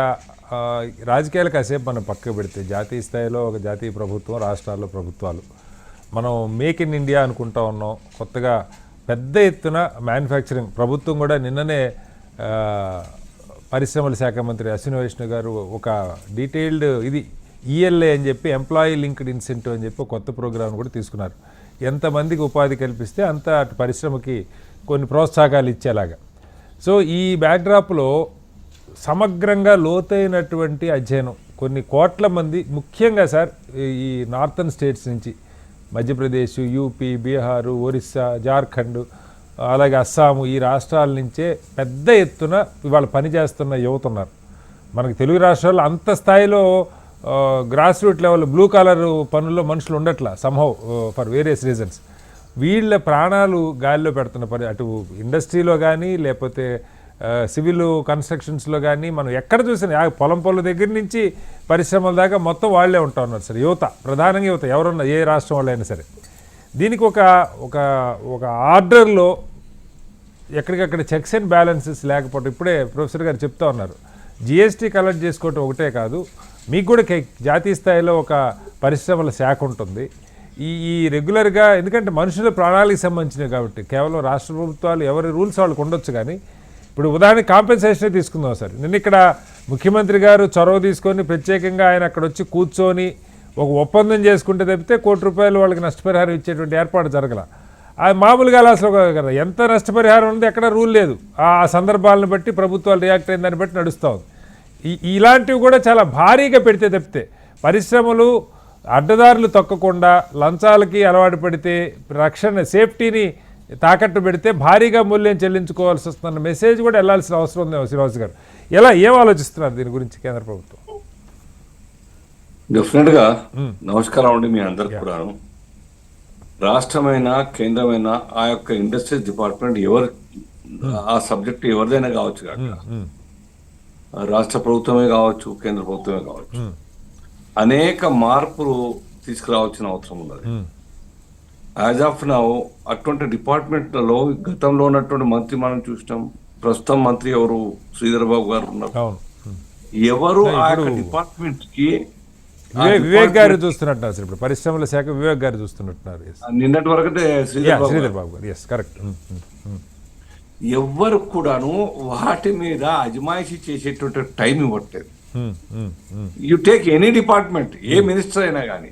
రాజకీయాలు కాసేపు మనం పక్కకు పెడితే జాతీయ స్థాయిలో ఒక జాతీయ ప్రభుత్వం, రాష్ట్రాల్లో ప్రభుత్వాలు, మనం మేక్ ఇన్ ఇండియా అనుకుంటా ఉన్నాం. కొత్తగా పెద్ద ఎత్తున మ్యానుఫ్యాక్చరింగ్ ప్రభుత్వం కూడా నిన్ననే పరిశ్రమల శాఖ మంత్రి అశ్విని వైష్ణవ్ గారు ఒక డీటెయిల్డ్ ఇది ఈఎల్ఏ అని చెప్పి ఎంప్లాయీ లింక్డ్ ఇన్సెంటివ్ అని చెప్పి కొత్త ప్రోగ్రామ్ కూడా తీసుకున్నారు. ఎంతమందికి ఉపాధి కల్పిస్తే అంత అటు పరిశ్రమకి కొన్ని ప్రోత్సాహకాలు ఇచ్చేలాగా. సో ఈ బ్యాక్డ్రాప్లో సమగ్రంగా లోతైనటువంటి అధ్యయనం కొన్ని కోట్ల మంది, ముఖ్యంగా సార్ ఈ నార్థన్ స్టేట్స్ నుంచి మధ్యప్రదేశ్, యూపీ, బీహారు, ఒరిస్సా, జార్ఖండ్, అలాగే అస్సాము, ఈ రాష్ట్రాల నుంచే పెద్ద ఎత్తున ఇవాళ పనిచేస్తున్న యువత ఉన్నారు. మనకి తెలుగు రాష్ట్రాల్లో అంత స్థాయిలో grass root level blue collar పనుల్లో మనుషులు ఉండట్లా సమ్హౌ ఫర్ వేరియస్ రీజన్స్. వీళ్ళ ప్రాణాలు గాలిలో పెడుతున్న పని, అటు ఇండస్ట్రీలో కానీ లేకపోతే సివిల్ కన్స్ట్రక్షన్స్లో కానీ మనం ఎక్కడ చూసినా పొలం దగ్గర నుంచి పరిశ్రమల దాకా మొత్తం వాళ్ళే ఉంటా ఉన్నారు సార్. యువత, ప్రధానంగా యువత, ఎవరున్నా ఏ రాష్ట్రం వాళ్ళైనా సరే. దీనికి ఒక ఒక ఒక ఆర్డర్లో ఎక్కడికక్కడ చెక్స్ అండ్ బ్యాలెన్సెస్ లేకపోతే, ఇప్పుడే ప్రొఫెసర్ గారు చెప్తా ఉన్నారు, జిఎస్టీ కలెక్ట్ చేసుకోవటం ఒకటే కాదు, మీకు కూడా జాతీయ స్థాయిలో ఒక పరిశ్రమల శాఖ ఉంటుంది. ఈ రెగ్యులర్గా, ఎందుకంటే మనుషుల ప్రాణాలకు సంబంధించినవి కాబట్టి కేవలం రాష్ట్ర ప్రభుత్వాలు ఎవరి రూల్స్ వాళ్ళకు ఉండొచ్చు. కానీ ఇప్పుడు ఉదాహరణకి కాంపెన్సేషనే తీసుకుందాం సార్. నిన్న ఇక్కడ ముఖ్యమంత్రి గారు చొరవ తీసుకొని ప్రత్యేకంగా ఆయన అక్కడ వచ్చి కూర్చొని ఒక ఒప్పందం చేసుకుంటే తప్పితే ₹1 వాళ్ళకి నష్టపరిహారం ఇచ్చేటువంటి ఏర్పాటు జరగల. అది మామూలుగా అసలు కదా, ఎంత నష్టపరిహారం ఉంది ఎక్కడ రూల్ లేదు. ఆ సందర్భాలను బట్టి ప్రభుత్వాలు రియాక్ట్ అయిన దాన్ని బట్టి నడుస్తూ ఉంది. ఇలాంటివి కూడా చాలా భారీగా పెడితే తప్పితే పరిశ్రమలు అడ్డదారులు తొక్కకుండా లంచాలకి అలవాటు పడితే రక్షణ సేఫ్టీని తాకట్టు పెడితే భారీగా మూల్యం చెల్లించుకోవాల్సి వస్తున్న మెసేజ్ కూడా వెళ్లాల్సిన అవసరం ఉంది. శ్రీనివాస్ గారు ఏం ఆలోచిస్తున్నారు దీని గురించి కేంద్ర ప్రభుత్వం? డెఫినెట్ గా నమస్కారం అండి మీ అందరికి కూడా. రాష్ట్రమైన కేంద్రమైన ఆ యొక్క ఇండస్ట్రీస్ డిపార్ట్మెంట్ ఆ సబ్జెక్ట్ ఎవరిదైనా కావచ్చు కాక, రాష్ట్ర ప్రభుత్వమే కావచ్చు, కేంద్ర ప్రభుత్వమే కావచ్చు, అనేక మార్పులు తీసుకురావాల్సిన అవసరం ఉన్నది. యాజ్ ఆఫ్ నౌ అటువంటి డిపార్ట్మెంట్లలో గతంలో ఉన్నటువంటి మంత్రి మనం చూసినాం. ప్రస్తుతం మంత్రి ఎవరు, శ్రీధర్ బాబు గారు ఉన్నారు. ఎవరు ఆ యొక్క డిపార్ట్మెంట్ కి వివేక్ గారు చూస్తున్నట్టున్నారు సార్. ఇప్పుడు పరిశ్రమల శాఖ వివేక్ గారు చూస్తున్నట్టున్నారు. నిన్నటి వరకు శ్రీధర్ బాబు గారు. Yes, correct. ఎవ్వరు కూడాను వాటి మీద అజమాయిషీ చేసేటువంటి టైం ఇవ్వట్లేదు. యు టేక్ ఎనీ డిపార్ట్మెంట్, ఏ మినిస్టర్ అయినా కానీ,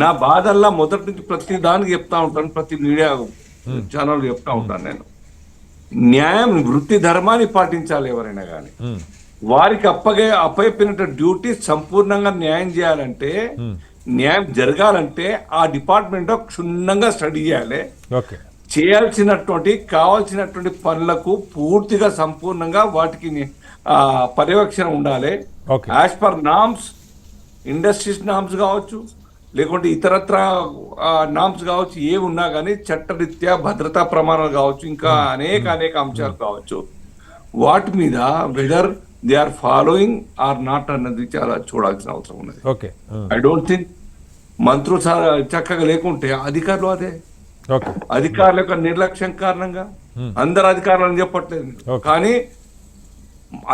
నా బాధల్లా మొదటి నుంచి ప్రతి దానికి చెప్తా ఉంటాను, ప్రతి మీడియా ఛానల్ చెప్తా ఉంటాను నేను. న్యాయం, వృత్తి ధర్మాన్ని పాటించాలి ఎవరైనా కానీ. వారికి అప్పగిన డ్యూటీ సంపూర్ణంగా న్యాయం చేయాలంటే, న్యాయం జరగాలంటే ఆ డిపార్ట్మెంట్ క్షుణ్ణంగా స్టడీ చేయాలి. చేయాల్సినటువంటి కావాల్సినటువంటి పనులకు పూర్తిగా సంపూర్ణంగా వాటికి పర్యవేక్షణ ఉండాలి. As per norms, industries norms కావచ్చు, లేకుంటే ఇతరత్ర నామ్స్ కావచ్చు, ఏ ఉన్నా కానీ చట్టరీత్యా భద్రతా ప్రమాణాలు కావచ్చు, ఇంకా అనేక అంశాలు కావచ్చు, వాటి మీద whether they are following or not అన్నది చాలా చూడాల్సిన అవసరం ఉన్నది. ఐ డోంట్ థింక్ మంత్రులు చక్కగా లేకుంటే అధికారులు అదే, అధికారుల యొక్క నిర్లక్ష్యం కారణంగా, అందరు అధికారులను చెప్పట్లేదు కానీ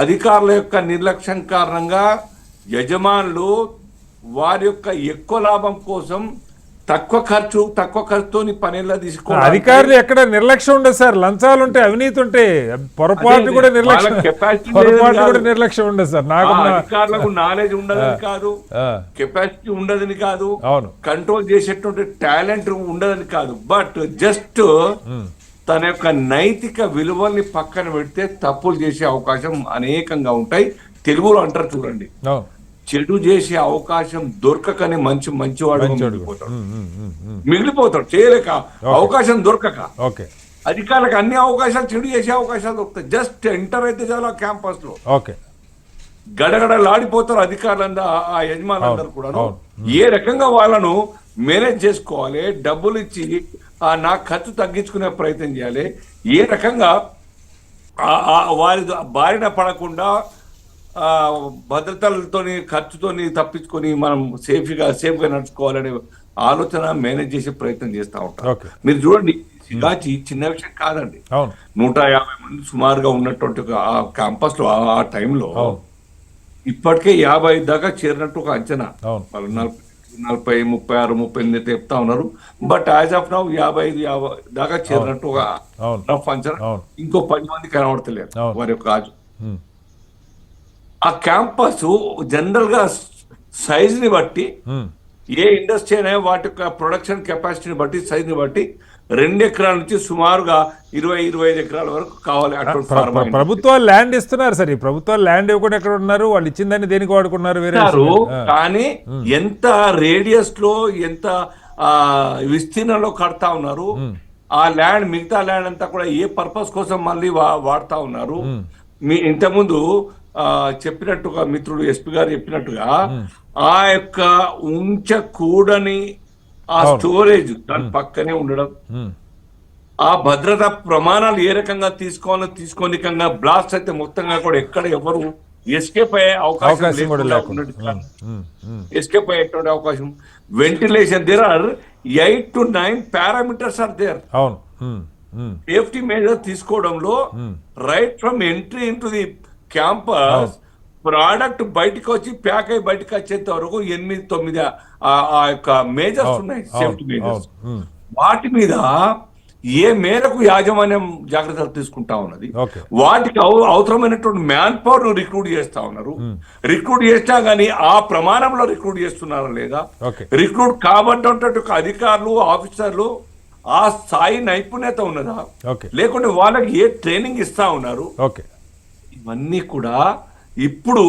అధికారుల యొక్క నిర్లక్ష్యం కారణంగా యజమానులు వారి యొక్క ఎక్కువ లాభం కోసం తక్కువ ఖర్చుతో పనేలా తీసుకోవాలి. అధికారులు ఎక్కడ నిర్లక్ష్యం ఉండదు సార్, లంచాలు ఉంటాయి, అవినీతి ఉంటాయి, పొరపాటు కూడా నిర్లక్ష్యం ఉండదు సార్. నాకు అధికారులకు నాలెడ్జ్ ఉండదని కాదు, కెపాసిటీ ఉండదని కాదు, అవును, కంట్రోల్ చేసేటువంటి టాలెంట్ ఉండదని కాదు, బట్ జస్ట్ తన యొక్క నైతిక విలువల్ని పక్కన పెడితే తప్పులు చేసే అవకాశం అనేకంగా ఉంటాయి. తెలుగులో అంటారు చూడండి, చెడు చేసే అవకాశం దొరకకని మంచివాడు మిగిలిపోతాడు, చేయలేక అవకాశం దొరకక. అధికారులకు అన్ని అవకాశాలు, చెడు చేసే అవకాశాలు దొరుకుతాయి. జస్ట్ ఎంటర్ అయితే చాలా క్యాంపస్ లో గడగడలాడిపోతారు అధికారులందరూ, ఆ యజమానులందరూ కూడా. ఏ రకంగా వాళ్ళను మేనేజ్ చేసుకోవాలి, డబ్బులు ఇచ్చి నా ఖర్చు తగ్గించుకునే ప్రయత్నం చేయాలి, ఏ రకంగా వారి బారిన పడకుండా భద్రతలతోని ఖర్చుతోని తప్పించుకొని మనం సేఫ్గా నడుచుకోవాలనే ఆలోచన మేనేజ్ చేసే ప్రయత్నం చేస్తూ ఉంటాం. మీరు చూడండి, సిగాచి చిన్న విషయం కాదండి. 150 మంది సుమారుగా ఉన్నటువంటి ఆ క్యాంపస్ లో ఆ టైంలో ఇప్పటికే 50 దాకా చేరినట్టు ఒక అంచనా. వాళ్ళు 40, 36, 38 చెప్తా ఉన్నారు. బట్ యాజ్ ఆఫ్ నౌ 55 దాకా చేరినట్టు ఒక రఫ్ అంచనా. ఇంకో 10 మంది కనబడతలేరు వారి యొక్క రాజు. ఆ క్యాంపస్ జనరల్ గా సైజ్ ని బట్టి, ఏ ఇండస్ట్రీ అయినా వాటి యొక్క ప్రొడక్షన్ కెపాసిటీని బట్టి, సైజ్ ని బట్టి 2 ఎకరాల నుంచి సుమారుగా 20-25 ఎకరాల వరకు కావాలి. ప్రభుత్వాలు ల్యాండ్ ఇస్తున్నారు సార్, ఈ ప్రభుత్వాలు ల్యాండ్ ఇవ్వకుండా ఎక్కడ ఉన్నారు, వాళ్ళు ఇచ్చిందని దేనికి వాడుకున్నారు వేరే. కానీ ఎంత రేడియస్ లో, ఎంత విస్తీర్ణంలో కడతా ఉన్నారు, ఆ ల్యాండ్, మిగతా ల్యాండ్ అంతా కూడా ఏ పర్పస్ కోసం మళ్ళీ వాడుతా ఉన్నారు. మీ ఇంతకుముందు చెప్పినట్టుగా మిత్రుడు ఎస్పీ గారు చెప్పినట్టుగా ఆ యొక్క ఉంచకూడని ఆ స్టోరేజ్ దాని పక్కనే ఉండడం, ఆ భద్రతా ప్రమాణాలు ఏ రకంగా తీసుకోనికంగా బ్లాస్ట్ అయితే మొత్తంగా కూడా ఎక్కడ ఎవరు ఎస్కేప్ అయ్యే అవకాశం, ఎస్కేప్ అయ్యేటువంటి అవకాశం. Ventilation, there are 8 to 9 parameters are there. Safety measure తీసుకోవడంలో right from entry into the campus, product బయటకు వచ్చి ప్యాక్ అయి బయటకు వచ్చేంత వరకు 8-9 ఆ యొక్క మేజర్స్ ఉన్నాయి, సేఫ్టీ మేజర్స్. వాటి మీద ఏ మేరకు యాజమాన్యం జాగ్రత్తలు తీసుకుంటా ఉన్నది, వాటికి అవసరమైనటువంటి మ్యాన్ పవర్ ను రిక్రూట్ చేస్తా ఉన్నారు. రిక్రూట్ చేసినా గానీ ఆ ప్రమాణంలో రిక్రూట్ చేస్తున్నారా లేదా, రిక్రూట్ కాబట్టినటువంటి అధికారులు, ఆఫీసర్లు ఆ స్థాయి నైపుణ్యత ఉన్నదా, లేకుంటే వాళ్ళకి ఏ ట్రైనింగ్ ఇస్తా ఉన్నారు, ఇవన్నీ కూడా ఇప్పుడు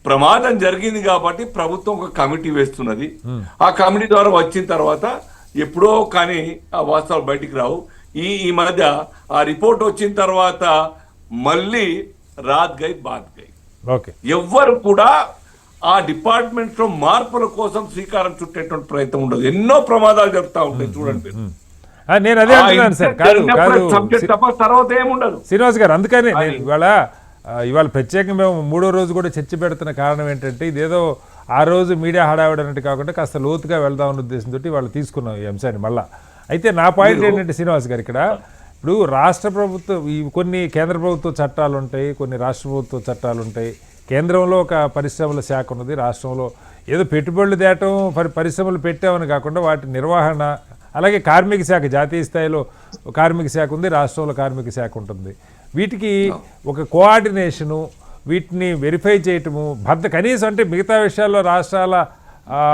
ప్రమాదం జరిగింది కాబట్టి ప్రభుత్వం ఒక కమిటీ వేస్తున్నది. ఆ కమిటీ ద్వారా వచ్చిన తర్వాత ఎప్పుడో కానీ ఆ వాస్తవాలు బయటికి రావు. ఈ మధ్య ఆ రిపోర్ట్ వచ్చిన తర్వాత మళ్ళీ రాత్ గై బాత్ గై, ఎవ్వరు కూడా ఆ డిపార్ట్మెంట్ లో మార్పుల కోసం శ్రీకారం చుట్టేటువంటి ప్రయత్నం ఉండదు. ఎన్నో ప్రమాదాలు జరుగుతూ ఉంటాయి చూడండి. నేను అదే అంటున్నాను సార్, తర్వాత ఏముండదు శ్రీనివాస్ గారు. అందుకని ఇవాళ ప్రత్యేకంగా మేము 3వ రోజు కూడా చర్చ పెడుతున్న కారణం ఏంటంటే, ఇదేదో ఆ రోజు మీడియా హడావిడి అన్నట్టు కాకుండా కాస్త లోతుగా వెళ్దామన్న ఉద్దేశంతో వాళ్ళు తీసుకున్నాం ఈ అంశాన్ని మళ్ళా. అయితే నా పాయింట్ ఏంటంటే శ్రీనివాస్ గారు, ఇక్కడ ఇప్పుడు రాష్ట్ర ప్రభుత్వం, కొన్ని కేంద్ర ప్రభుత్వ చట్టాలు ఉంటాయి, కొన్ని రాష్ట్ర ప్రభుత్వ చట్టాలు ఉంటాయి. కేంద్రంలో ఒక పరిశ్రమల శాఖ ఉన్నది, రాష్ట్రంలో ఏదో పెట్టుబడులు తేటం, పరిశ్రమలు పెట్టామని కాకుండా వాటి నిర్వహణ, అలాగే కార్మిక శాఖ, జాతీయ స్థాయిలో కార్మిక శాఖ ఉంది, రాష్ట్రంలో కార్మిక శాఖ ఉంటుంది. వీటికి ఒక కోఆర్డినేషను, వీటిని వెరిఫై చేయటము, కనీసం అంటే మిగతా విషయాల్లో రాష్ట్రాల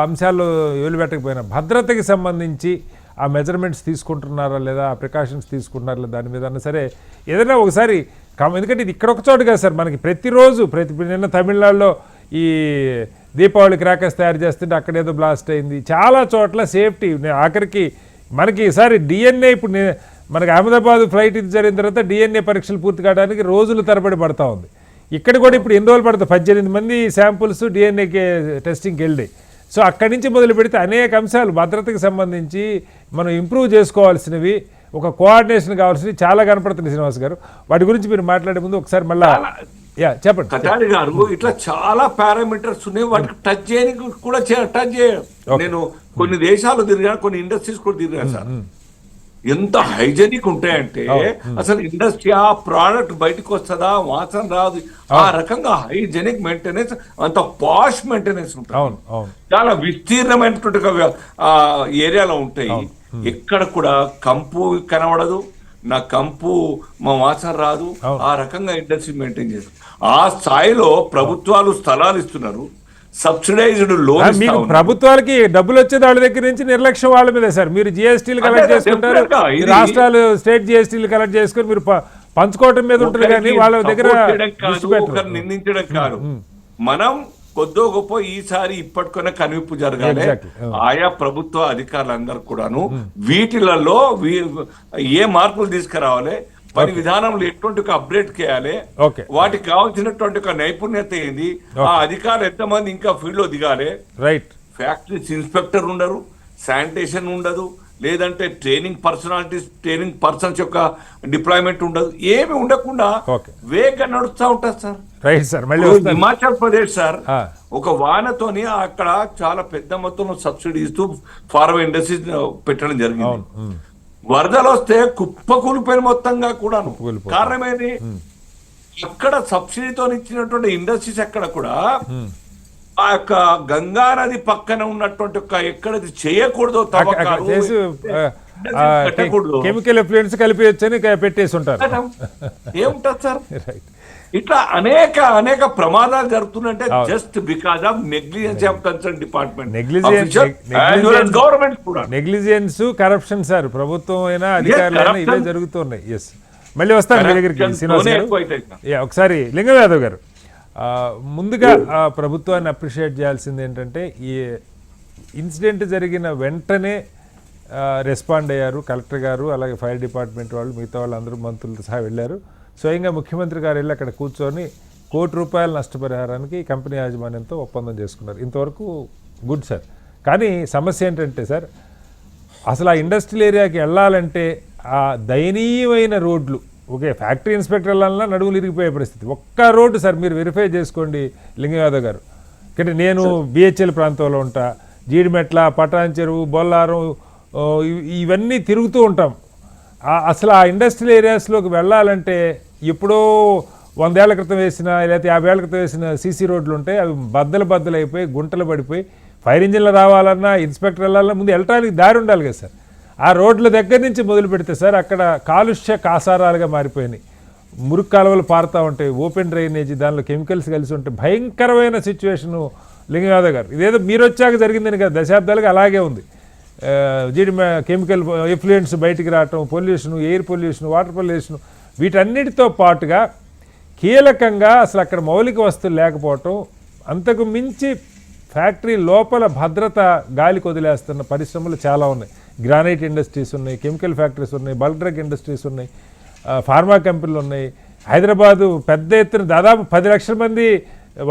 అంశాల్లో వెలువెట్టకపోయినా భద్రతకి సంబంధించి ఆ మెజర్మెంట్స్ తీసుకుంటున్నారా లేదా, ఆ ప్రికాషన్స్ తీసుకుంటున్నారా లేదా, దాని మీద సరే ఏదైనా ఒకసారి ఎందుకంటే ఇది ఇక్కడ ఒక చోటు కాదు సార్, మనకి ప్రతిరోజు నిన్న తమిళనాడులో ఈ దీపావళి క్రాకర్స్ తయారు చేస్తుంటే అక్కడేదో బ్లాస్ట్ అయింది. చాలా చోట్ల సేఫ్టీ, ఆఖరికి మనకి ఈసారి డిఎన్ఏ, ఇప్పుడు మనకి అహ్మదాబాద్ ఫ్లైట్ ఇది జరిగిన తర్వాత డిఎన్ఏ పరీక్షలు పూర్తి కావడానికి రోజులు తరబడి పడతా ఉంది. ఇక్కడ కూడా ఇప్పుడు ఎన్ని రోజులు పడుతుంది, 18 మంది శాంపుల్స్ డిఎన్ఏకి టెస్టింగ్కి వెళ్ళి. సో అక్కడి నుంచి మొదలు పెడితే అనేక అంశాలు భద్రతకి సంబంధించి మనం ఇంప్రూవ్ చేసుకోవాల్సినవి, ఒక కోఆర్డినేషన్ కావాల్సినవి చాలా కనపడుతుంది శ్రీనివాస్ గారు. వాటి గురించి మీరు మాట్లాడే ముందు ఒకసారి మళ్ళీ చెప్పండి. కటారి గారు, ఇట్లా చాలా పారామీటర్స్ ఉన్నాయి, వాటికి టచ్ చేయడానికి కూడా టచ్ చేయరు. నేను కొన్ని దేశాలు తిరిగాను, కొన్ని ఇండస్ట్రీస్ కూడా తిరిగాను సార్. ఎంత హైజెనిక్ ఉంటాయంటే అసలు ఇండస్ట్రీ ఆ ప్రోడక్ట్ బయటకు వస్తుందా, వాసన రాదు, ఆ రకంగా హైజెనిక్ మెయింటెనెన్స్, అంత పాష్ మెయింటెనెన్స్ ఉంటుంది. చాలా విస్తీర్ణమైనటువంటి ఏరియాలో ఉంటాయి. ఎక్కడ కూడా కంపు కనబడదు, నా కంపు మా వాసన రాదు, ఆ రకంగా ఇండస్ట్రీ మెయింటైన్ చేస్తారు. ఆ స్థాయిలో ప్రభుత్వాలు స్థలాలు ఇస్తున్నారు, సబ్సిడైజ్డ్ లోన్. మీకు ప్రభుత్వాలకి డబ్బులు వచ్చేది వాళ్ళ దగ్గర నుంచి, నిర్లక్ష్యం వాళ్ళ మీద సార్. మీరు జిఎస్టీలు కలెక్ట్ చేసుకుంటారు, రాష్ట్రాలు స్టేట్ జిఎస్టీలు కలెక్ట్ చేసుకుని మీరు పంచుకోవటం మీద ఉంటుంది, కానీ వాళ్ళ దగ్గర నిందించడం కాదు. మనం కొద్దో గొప్ప ఈసారి ఇప్పటికైనా కనువిప్పు జరగాలి. ఆయా ప్రభుత్వ అధికారులందరూ కూడాను వీటిలలో ఏ మార్పులు తీసుకురావాలి, పని విధానంలో ఎటువంటి ఒక అప్డేట్ చేయాలి, వాటికి కావాల్సినటువంటి ఒక నైపుణ్యత ఏంది, ఆ అధికారులు ఎంతమంది ఇంకా ఫీల్డ్ లో దిగాలి. రైట్. ఫ్యాక్టరీస్ ఇన్స్పెక్టర్ ఉండరు, శానిటేషన్ ఉండదు, లేదంటే ట్రైనింగ్ పర్సన్స్ యొక్క డిప్లాయ్మెంట్ ఉండదు, ఏమి ఉండకుండా వేగంగా నడుస్తూ ఉంటారు సార్. Right sir. మళ్ళీ హిమాచల్ ప్రదేశ్ సార్ ఒక వానతోని అక్కడ చాలా పెద్ద మొత్తంలో సబ్సిడీ ఇస్తూ ఫార్మా ఇండస్ట్రీస్ పెట్టడం జరిగింది. వరదలు వస్తే కుప్పకూలిపోయిన మొత్తంగా కూడా కారణం ఏంటి, అక్కడ సబ్సిడీతో ఇచ్చినటువంటి ఇండస్ట్రీస్ ఎక్కడ కూడా ఆ యొక్క గంగా నది పక్కన ఉన్నటువంటి ఎక్కడది చేయకూడదు, కెమికల్ ఎఫ్లూయెంట్స్ కలిపి వచ్చని పెట్టేసి ఉంటారు. ఏముంటది సార్, ఇట్లా అనేక ప్రమాదాలు జరుగుతున్నాయంటే just because of negligence of concern department, government కూడా నెగ్లిజెన్స్, కరప్షన్ సార్. ప్రభుత్వం అయినా అధికారులు ఇవే జరుగుతున్నాయి. ఎస్, మళ్ళీ వస్తాను మీ దగ్గరికి శ్రీనివాస్ గారు. ఒకసారి లింగం యాదవ్ గారు, ముందుగా ప్రభుత్వాన్ని అప్రిషియేట్ చేయాల్సింది ఏంటంటే, ఈ ఇన్సిడెంట్ జరిగిన వెంటనే రెస్పాండ్ అయ్యారు కలెక్టర్ గారు, అలాగే ఫైర్ డిపార్ట్మెంట్ వాళ్ళు, మిగతా వాళ్ళు అందరూ మంత్రులతో సహా వెళ్ళారు. స్వయంగా ముఖ్యమంత్రి గారు వెళ్ళి అక్కడ కూర్చొని ₹1 కోటి నష్టపరిహారానికి కంపెనీ యాజమాన్యంతో ఒప్పందం చేసుకున్నారు. ఇంతవరకు గుడ్ సార్. కానీ సమస్య ఏంటంటే సార్, అసలు ఆ ఇండస్ట్రియల్ ఏరియాకి వెళ్ళాలంటే ఆ దయనీయమైన రోడ్లు, ఓకే ఫ్యాక్టరీ ఇన్స్పెక్టర్ వెళ్ళాలన్నా నడువులు ఇరిగిపోయే పరిస్థితి. ఒక్క రోడ్డు సార్ మీరు వెరిఫై చేసుకోండి లింగం యాదవ్ గారు. అంటే నేను బిహెచ్ఎల్ ప్రాంతంలో ఉంటా, జీడిమెట్ల, పటాన్ చెరువు, బొల్లారం, ఇవన్నీ తిరుగుతూ ఉంటాం. అసలు ఆ ఇండస్ట్రియల్ ఏరియాస్లోకి వెళ్ళాలంటే ఎప్పుడో 100 ఏళ్ల క్రితం వేసిన, లేకపోతే 50 ఏళ్ల క్రితం వేసిన సీసీ రోడ్లు ఉంటాయి, అవి బద్దలు అయిపోయి గుంటలు పడిపోయి ఫైర్ ఇంజిన్లు రావాలన్నా, ఇన్స్పెక్టర్ వెళ్ళాలన్నా ముందు వెళ్ళటానికి దారి ఉండాలి కదా సార్. ఆ రోడ్ల దగ్గర నుంచి మొదలు పెడితే సార్ అక్కడ కాలుష్య కాసారాలుగా మారిపోయినాయి. మురుగు కాలువలు పారుతూ ఉంటాయి, ఓపెన్ డ్రైనేజీ, దానిలో కెమికల్స్ కలిసి ఉంటాయి. భయంకరమైన సిచ్యువేషను లింగం యాదవ్ గారు. ఇదేదో మీరు వచ్చాక జరిగిందని కదా, దశాబ్దాలుగా అలాగే ఉంది. కెమికల్ ఎఫ్లూయెంట్స్ బయటికి రావటం, pollution, air pollution, water pollution, వీటన్నిటితో పాటుగా కీలకంగా అసలు అక్కడ మౌలిక వస్తువులు లేకపోవటం, అంతకు మించి ఫ్యాక్టరీ లోపల భద్రత గాలికి వదిలేస్తున్న పరిశ్రమలు చాలా ఉన్నాయి. గ్రానైట్ ఇండస్ట్రీస్ ఉన్నాయి, కెమికల్ ఫ్యాక్టరీస్ ఉన్నాయి, బల్క్ డ్రగ్ ఇండస్ట్రీస్ ఉన్నాయి, ఫార్మా కంపెనీలు ఉన్నాయి. హైదరాబాదు పెద్ద ఎత్తున దాదాపు 10 లక్షల మంది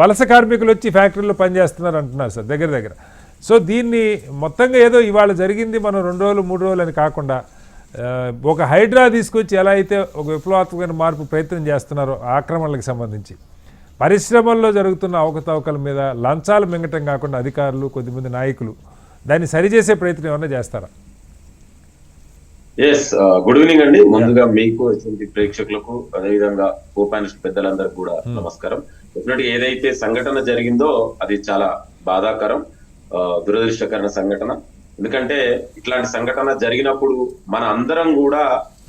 వలస కార్మికులు వచ్చి ఫ్యాక్టరీలో పనిచేస్తున్నారు అంటున్నారు సార్ దగ్గర. సో దీన్ని మొత్తంగా ఏదో ఇవాళ జరిగింది మనం 2 రోజులు 3 రోజులు అని కాకుండా ఒక హైడ్రా తీసుకొచ్చి ఎలా అయితే ఒక విప్లవాత్మకమైన మార్పు ప్రయత్నం చేస్తున్నారో ఆక్రమణలకు సంబంధించి, పరిశ్రమల్లో జరుగుతున్న అవకతవకల మీద లంచాలు మింగటం కాకుండా అధికారులు, కొద్దిమంది నాయకులు దాన్ని సరిచేసే ప్రయత్నం ఏమన్నా చేస్తారా? గుడ్ ఈవినింగ్ అండి. ముందుగా మీకు ప్రేక్షకులకు, అదేవిధంగా కోపానిస్ట్ పెద్దలందరికీ కూడా నమస్కారం. డెఫినెట్గా ఏదైతే సంఘటన జరిగిందో అది చాలా బాధాకరం, దురదృష్టకరమైన సంఘటన. ఎందుకంటే ఇట్లాంటి సంఘటన జరిగినప్పుడు మన అందరం కూడా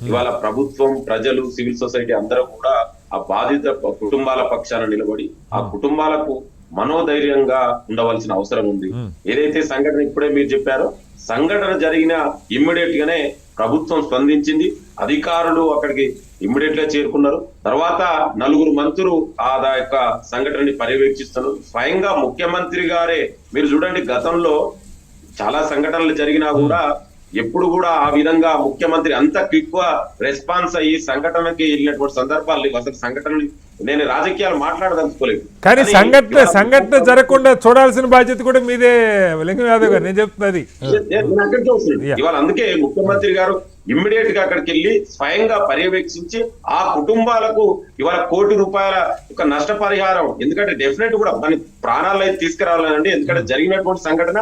ఇవాళ ప్రభుత్వం, ప్రజలు, సివిల్ సొసైటీ అందరూ కూడా ఆ బాధిత కుటుంబాల పక్షాన నిలబడి ఆ కుటుంబాలకు మనోధైర్యంగా ఉండవలసిన అవసరం ఉంది. ఏదైతే సంఘటన ఇప్పుడే మీరు చెప్పారో, సంఘటన జరిగిన ఇమ్మీడియట్ గానే ప్రభుత్వం స్పందించింది, అధికారులు అక్కడికి ఇమ్మీడియట్ గా చేరుకున్నారు. తర్వాత 4 మంత్రులు ఆ యొక్క సంఘటనని పర్యవేక్షిస్తున్నారు. స్వయంగా ముఖ్యమంత్రి గారే, మీరు చూడండి గతంలో చాలా సంఘటనలు జరిగినా కూడా ఎప్పుడు కూడా ఆ విధంగా ముఖ్యమంత్రి అంత క్విక్ గా రెస్పాన్స్ అయ్యి సంఘటనకి వెళ్ళినటువంటి సందర్భాలు లేవు. అసలు సంఘటనని నేను రాజకీయాలు మాట్లాడదలుచుకోలేదు, కానీ సంఘటన జరగకుండా చూడాల్సిన బాధ్యత కూడా మీదే లింగం యాదవ్ గారు. నేను చెప్తున్నది ఇవాళ అందుకే ముఖ్యమంత్రి గారు ఇమ్మీడియట్ గా అక్కడికి వెళ్ళి స్వయంగా పర్యవేక్షించి ఆ కుటుంబాలకు ఇవాళ ₹1 కోటి ఒక నష్టపరిహారం, ఎందుకంటే డెఫినెట్ కూడా దాని ప్రాణాలు అయితే తీసుకురావాలండి, ఎందుకంటే జరిగినటువంటి సంఘటన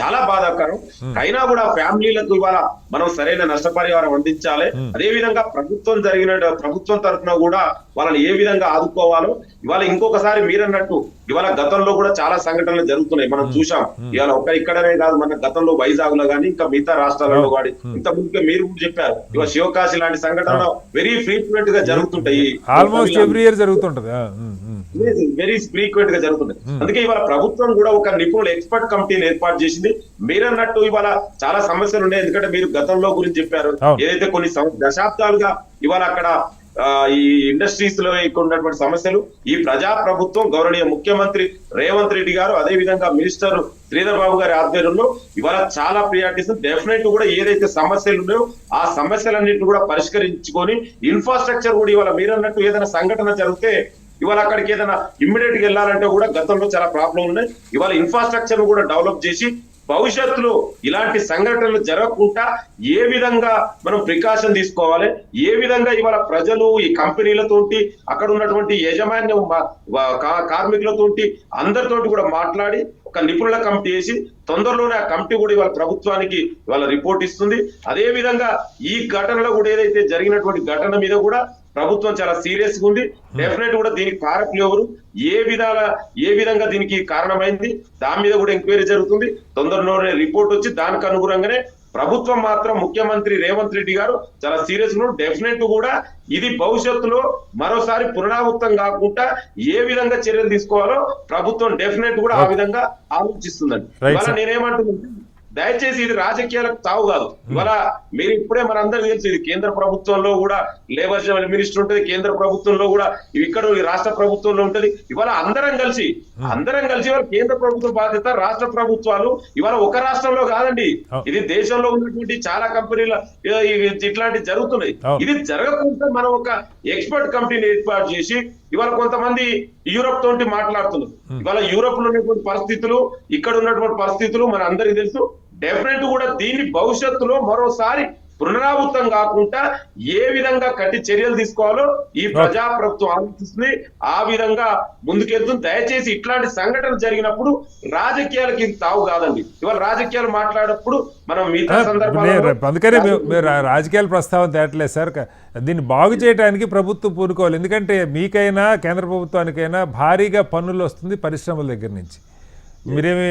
చాలా బాధాకరం. అయినా కూడా ఫ్యామిలీలకు ఇవాళ మనం సరైన నష్టపరిహారం అందించాలి. అదే విధంగా ప్రభుత్వం తరఫున కూడా వాళ్ళని ఏ విధంగా ఆదుకోవాలో ఇవాళ ఇంకొకసారి మీరన్నట్టు ఇవాళ గతంలో కూడా చాలా సంఘటనలు జరుగుతున్నాయి, మనం చూసాం. ఇవాళ ఇక్కడనే కాదు, మన గతంలో వైజాగ్ లో కానీ ఇంకా మిగతా రాష్ట్రాలలో కానీ ఇంత ముందుగా మీరు కూడా చెప్పారు, ఇవాళ శివకాశి లాంటి సంఘటనలు వెరీ ఫ్రీక్వెంట్ గా జరుగుతుంటాయి, ఆల్మోస్ట్ ఎవ్రీ ఇయర్ జరుగుతుంటది, వెరీ ఫ్రీక్వెంట్ గా జరుగుతుంది. అందుకే ఇవాళ ప్రభుత్వం కూడా ఒక నిపుణుల ఎక్స్పర్ట్ కమిటీని ఏర్పాటు చేసింది. మీరన్నట్టు ఇవాళ చాలా సమస్యలు ఉన్నాయి, ఎందుకంటే మీరు గతంలో గురించి చెప్పారు, ఏదైతే కొన్ని దశాబ్దాలుగా ఇవాళ అక్కడ ఈ ఇండస్ట్రీస్ లో ఉన్నటువంటి సమస్యలు ఈ ప్రజా ప్రభుత్వం గౌరవనీయ ముఖ్యమంత్రి రేవంత్ రెడ్డి గారు, అదే విధంగా మినిస్టర్ శ్రీధర్ బాబు గారి ఆధ్వర్యంలో ఇవాళ చాలా ప్రియారిటీస్ డెఫినెట్ కూడా ఏదైతే సమస్యలు ఉన్నాయో ఆ సమస్యలన్నింటినీ కూడా పరిష్కరించుకొని ఇన్ఫ్రాస్ట్రక్చర్ కూడా ఇవాళ మీరన్నట్టు ఏదైనా సంఘటన జరిగితే ఇవాళ అక్కడికి ఏదైనా ఇమ్మీడియట్ గా వెళ్ళాలంటే కూడా గతంలో చాలా ప్రాబ్లం ఉన్నాయి. ఇవాళ ఇన్ఫ్రాస్ట్రక్చర్ కూడా డెవలప్ చేసి భవిష్యత్తులో ఇలాంటి సంఘటనలు జరగకుండా ఏ విధంగా మనం ప్రికాషన్ తీసుకోవాలి, ఏ విధంగా ఇవాళ ప్రజలు ఈ కంపెనీలతోటి అక్కడ ఉన్నటువంటి యాజమాన్యం కార్మికులతోటి అందరితోటి కూడా మాట్లాడి ఒక నిపుణుల కమిటీ వేసి తొందరలోనే ఆ కమిటీ కూడా ఇవాళ ప్రభుత్వానికి ఇవాళ రిపోర్ట్ ఇస్తుంది. అదే విధంగా ఈ ఘటనలో కూడా ఏదైతే జరిగినటువంటి ఘటన మీద కూడా ప్రభుత్వం చాలా సీరియస్ గా ఉంది. డెఫినెట్ కూడా దీనికి కారకులు ఎవరు, ఏ విధంగా దీనికి కారణమైంది, దాని మీద కూడా ఎంక్వైరీ జరుగుతుంది. తొందరలోనే రిపోర్ట్ వచ్చి దానికి అనుగుణంగానే ప్రభుత్వం మాత్రం ముఖ్యమంత్రి రేవంత్ రెడ్డి గారు చాలా సీరియస్ గా డెఫినెట్ కూడా ఇది భవిష్యత్తులో మరోసారి పునరావృతం కాకుండా ఏ విధంగా చర్యలు తీసుకోవాలో ప్రభుత్వం డెఫినెట్ కూడా ఆ విధంగా ఆలోచిస్తుందండి. ఇవాళ నేనేమంటున్నాను, దయచేసి ఇది రాజకీయాలకు తావు కాదు. ఇవాళ మీరు ఇప్పుడే మనందరికీ తెలుసు, ఇది కేంద్ర ప్రభుత్వంలో కూడా లేబర్ మినిస్టర్ ఉంటుంది, కేంద్ర ప్రభుత్వంలో కూడా ఇక్కడ రాష్ట్ర ప్రభుత్వంలో ఉంటది. ఇవాళ అందరం కలిసి ఇవాళ కేంద్ర ప్రభుత్వ బాధ్యత, రాష్ట్ర ప్రభుత్వాలు ఇవాళ ఒక రాష్ట్రంలో కాదండి, ఇది దేశంలో ఉన్నటువంటి చాలా కంపెనీల ఇట్లాంటి జరుగుతున్నాయి. ఇది జరగకుండా మనం ఒక ఎక్స్పర్ట్ కమిటీని ఏర్పాటు చేసి ఇవాళ కొంతమంది యూరోప్ తోటి మాట్లాడుతున్నారు. ఇవాళ యూరోప్ లో ఉన్నటువంటి పరిస్థితులు, ఇక్కడ ఉన్నటువంటి పరిస్థితులు మన అందరికీ తెలుసు. డెఫినెట్ కూడా దీన్ని భవిష్యత్తులో మరోసారి పునరావృతం కాకుండా ఏ విధంగా కఠిన చర్యలు తీసుకోవాలో ఈ ప్రజా ప్రభుత్వం ఆలోచిస్తుంది, ఆ విధంగా ముందుకెళ్తుంది. దయచేసి ఇట్లాంటి సంఘటనలు జరిగినప్పుడు రాజకీయాలకి ఇది తావు కాదండి. ఇవాళ రాజకీయాలు మాట్లాడేటప్పుడు మనం మిగతా సందర్భాల్లో అందుకనే మీరు రాజకీయాల ప్రస్తావన తేటలేదు సార్. దీన్ని బాగు చేయడానికి ప్రభుత్వం పూనుకోవాలి, ఎందుకంటే మీకైనా కేంద్ర ప్రభుత్వానికైనా భారీగా పన్నులు వస్తుంది పరిశ్రమల దగ్గర నుంచి. మీరేమి